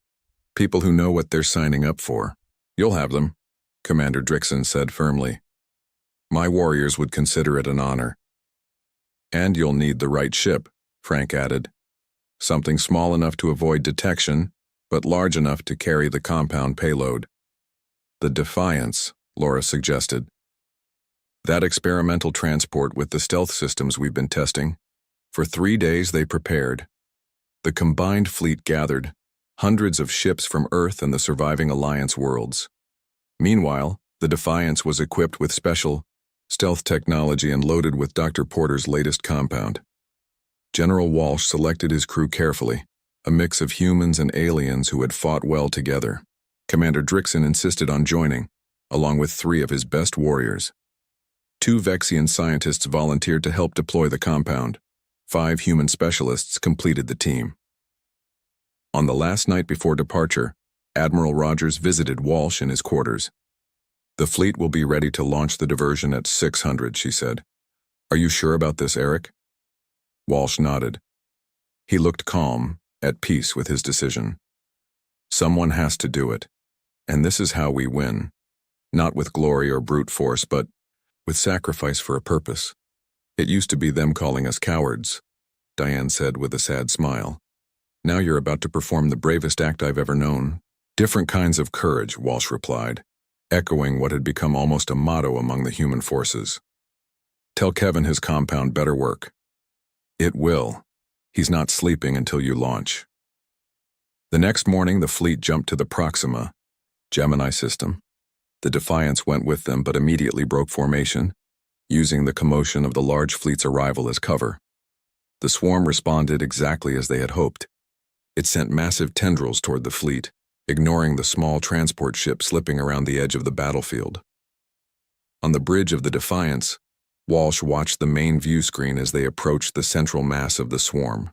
People who know what they're signing up for. You'll have them, Commander Drixon said firmly. My warriors would consider it an honor. And you'll need the right ship, Frank added. Something small enough to avoid detection, but large enough to carry the compound payload. The Defiance, Laura suggested. That experimental transport with the stealth systems we've been testing. For 3 days they prepared. The combined fleet gathered, hundreds of ships from Earth and the surviving Alliance worlds. Meanwhile, the Defiance was equipped with special stealth technology and loaded with Dr. Porter's latest compound. General Walsh selected his crew carefully, a mix of humans and aliens who had fought well together. Commander Drixon insisted on joining, along with 3 of his best warriors. 2 Vexian scientists volunteered to help deploy the compound. 5 human specialists completed the team. On the last night before departure, Admiral Rogers visited Walsh in his quarters. The fleet will be ready to launch the diversion at 600, she said. Are you sure about this, Eric? Walsh nodded. He looked calm, at peace with his decision. Someone has to do it. And this is how we win. Not with glory or brute force, but with sacrifice for a purpose. It used to be them calling us cowards, Diane said with a sad smile. Now you're about to perform the bravest act I've ever known. Different kinds of courage, Walsh replied, echoing what had become almost a motto among the human forces. Tell Kevin his compound better work. It will. He's not sleeping until you launch. The next morning, the fleet jumped to the Proxima Gemini system. The Defiance went with them but immediately broke formation, using the commotion of the large fleet's arrival as cover. The swarm responded exactly as they had hoped. It sent massive tendrils toward the fleet, ignoring the small transport ship slipping around the edge of the battlefield. On the bridge of the Defiance, Walsh watched the main view screen as they approached the central mass of the swarm.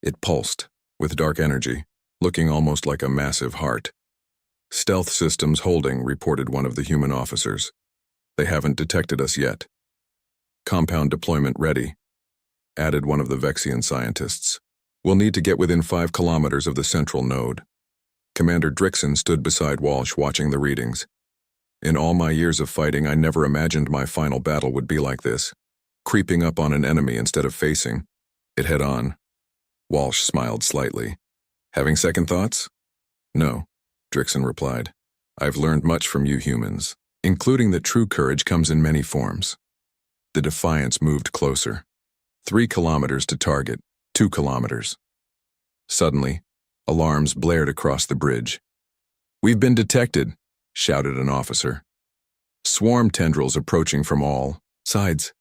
It pulsed, with dark energy, looking almost like a massive heart. Stealth systems holding, reported one of the human officers. They haven't detected us yet. Compound deployment ready, added one of the Vexian scientists. We'll need to get within 5 kilometers of the central node. Commander Drixon stood beside Walsh watching the readings. In all my years of fighting, I never imagined my final battle would be like this. Creeping up on an enemy instead of facing it head on. Walsh smiled slightly. Having second thoughts? No, Drixon replied. I've learned much from you humans, including that true courage comes in many forms. The Defiance moved closer. 3 kilometers to target, 2 kilometers. Suddenly, alarms blared across the bridge. We've been detected, shouted an officer. Swarm tendrils approaching from all sides.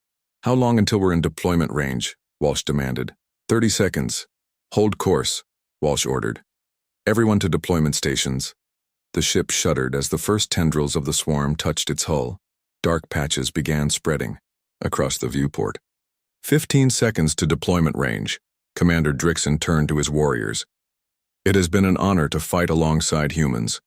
How long until we're in deployment range? Walsh demanded. 30 seconds. Hold course, Walsh ordered. Everyone to deployment stations. The ship shuddered as the first tendrils of the swarm touched its hull. Dark patches began spreading across the viewport. 15 seconds to deployment range. Commander Drixon turned to his warriors. It has been an honor to fight alongside humans.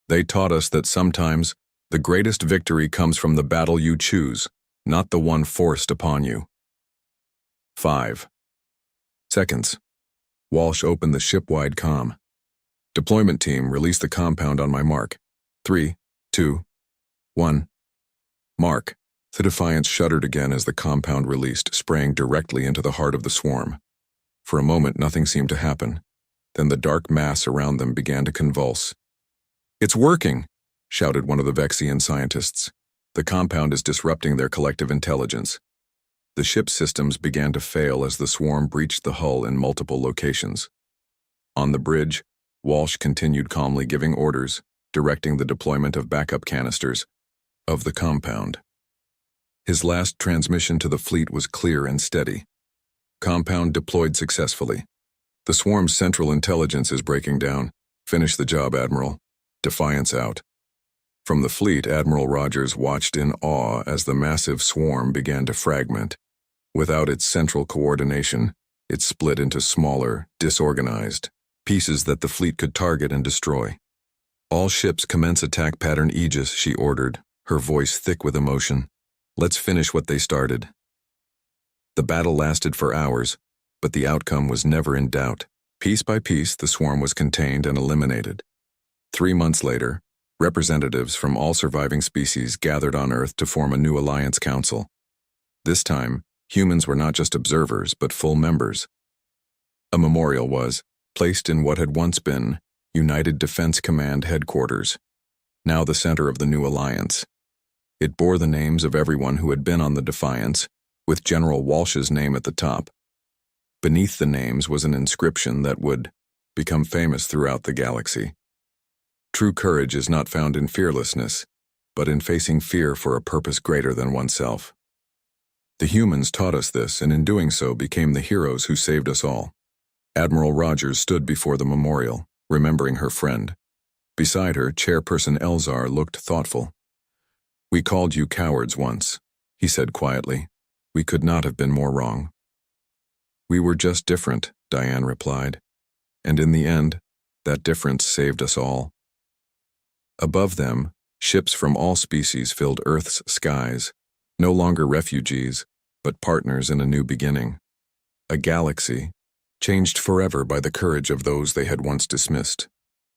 They taught us that sometimes the greatest victory comes from the battle you choose, not the one forced upon you. 5 seconds. Walsh opened the ship-wide comm. Deployment team, release the compound on my mark. 3, 2, 1. Mark. The Defiance shuddered again as the compound released, spraying directly into the heart of the swarm. For a moment, nothing seemed to happen. Then the dark mass around them began to convulse. "It's working!" shouted one of the Vexian scientists. "The compound is disrupting their collective intelligence." The ship's systems began to fail as the swarm breached the hull in multiple locations. On the bridge, Walsh continued calmly giving orders, directing the deployment of backup canisters of the compound. His last transmission to the fleet was clear and steady. Compound deployed successfully. The swarm's central intelligence is breaking down. Finish the job, Admiral. Defiance out. From the fleet, Admiral Rogers watched in awe as the massive swarm began to fragment. Without its central coordination, it split into smaller, disorganized pieces that the fleet could target and destroy. "All ships commence attack pattern Aegis," she ordered, her voice thick with emotion. "Let's finish what they started." The battle lasted for hours, but the outcome was never in doubt. Piece by piece, the swarm was contained and eliminated. 3 months later, representatives from all surviving species gathered on Earth to form a new alliance council. This time, humans were not just observers, but full members. A memorial was placed in what had once been United Defense Command headquarters, now the center of the new alliance. It bore the names of everyone who had been on the Defiance, with General Walsh's name at the top. Beneath the names was an inscription that would become famous throughout the galaxy. True courage is not found in fearlessness, but in facing fear for a purpose greater than oneself. The humans taught us this, and in doing so became the heroes who saved us all. Admiral Rogers stood before the memorial, remembering her friend. Beside her, Chairperson Elzar looked thoughtful. "We called you cowards once," he said quietly. "We could not have been more wrong." "We were just different," Diane replied. "And in the end, that difference saved us all." Above them, ships from all species filled Earth's skies, no longer refugees, but partners in a new beginning. A galaxy, changed forever by the courage of those they had once dismissed.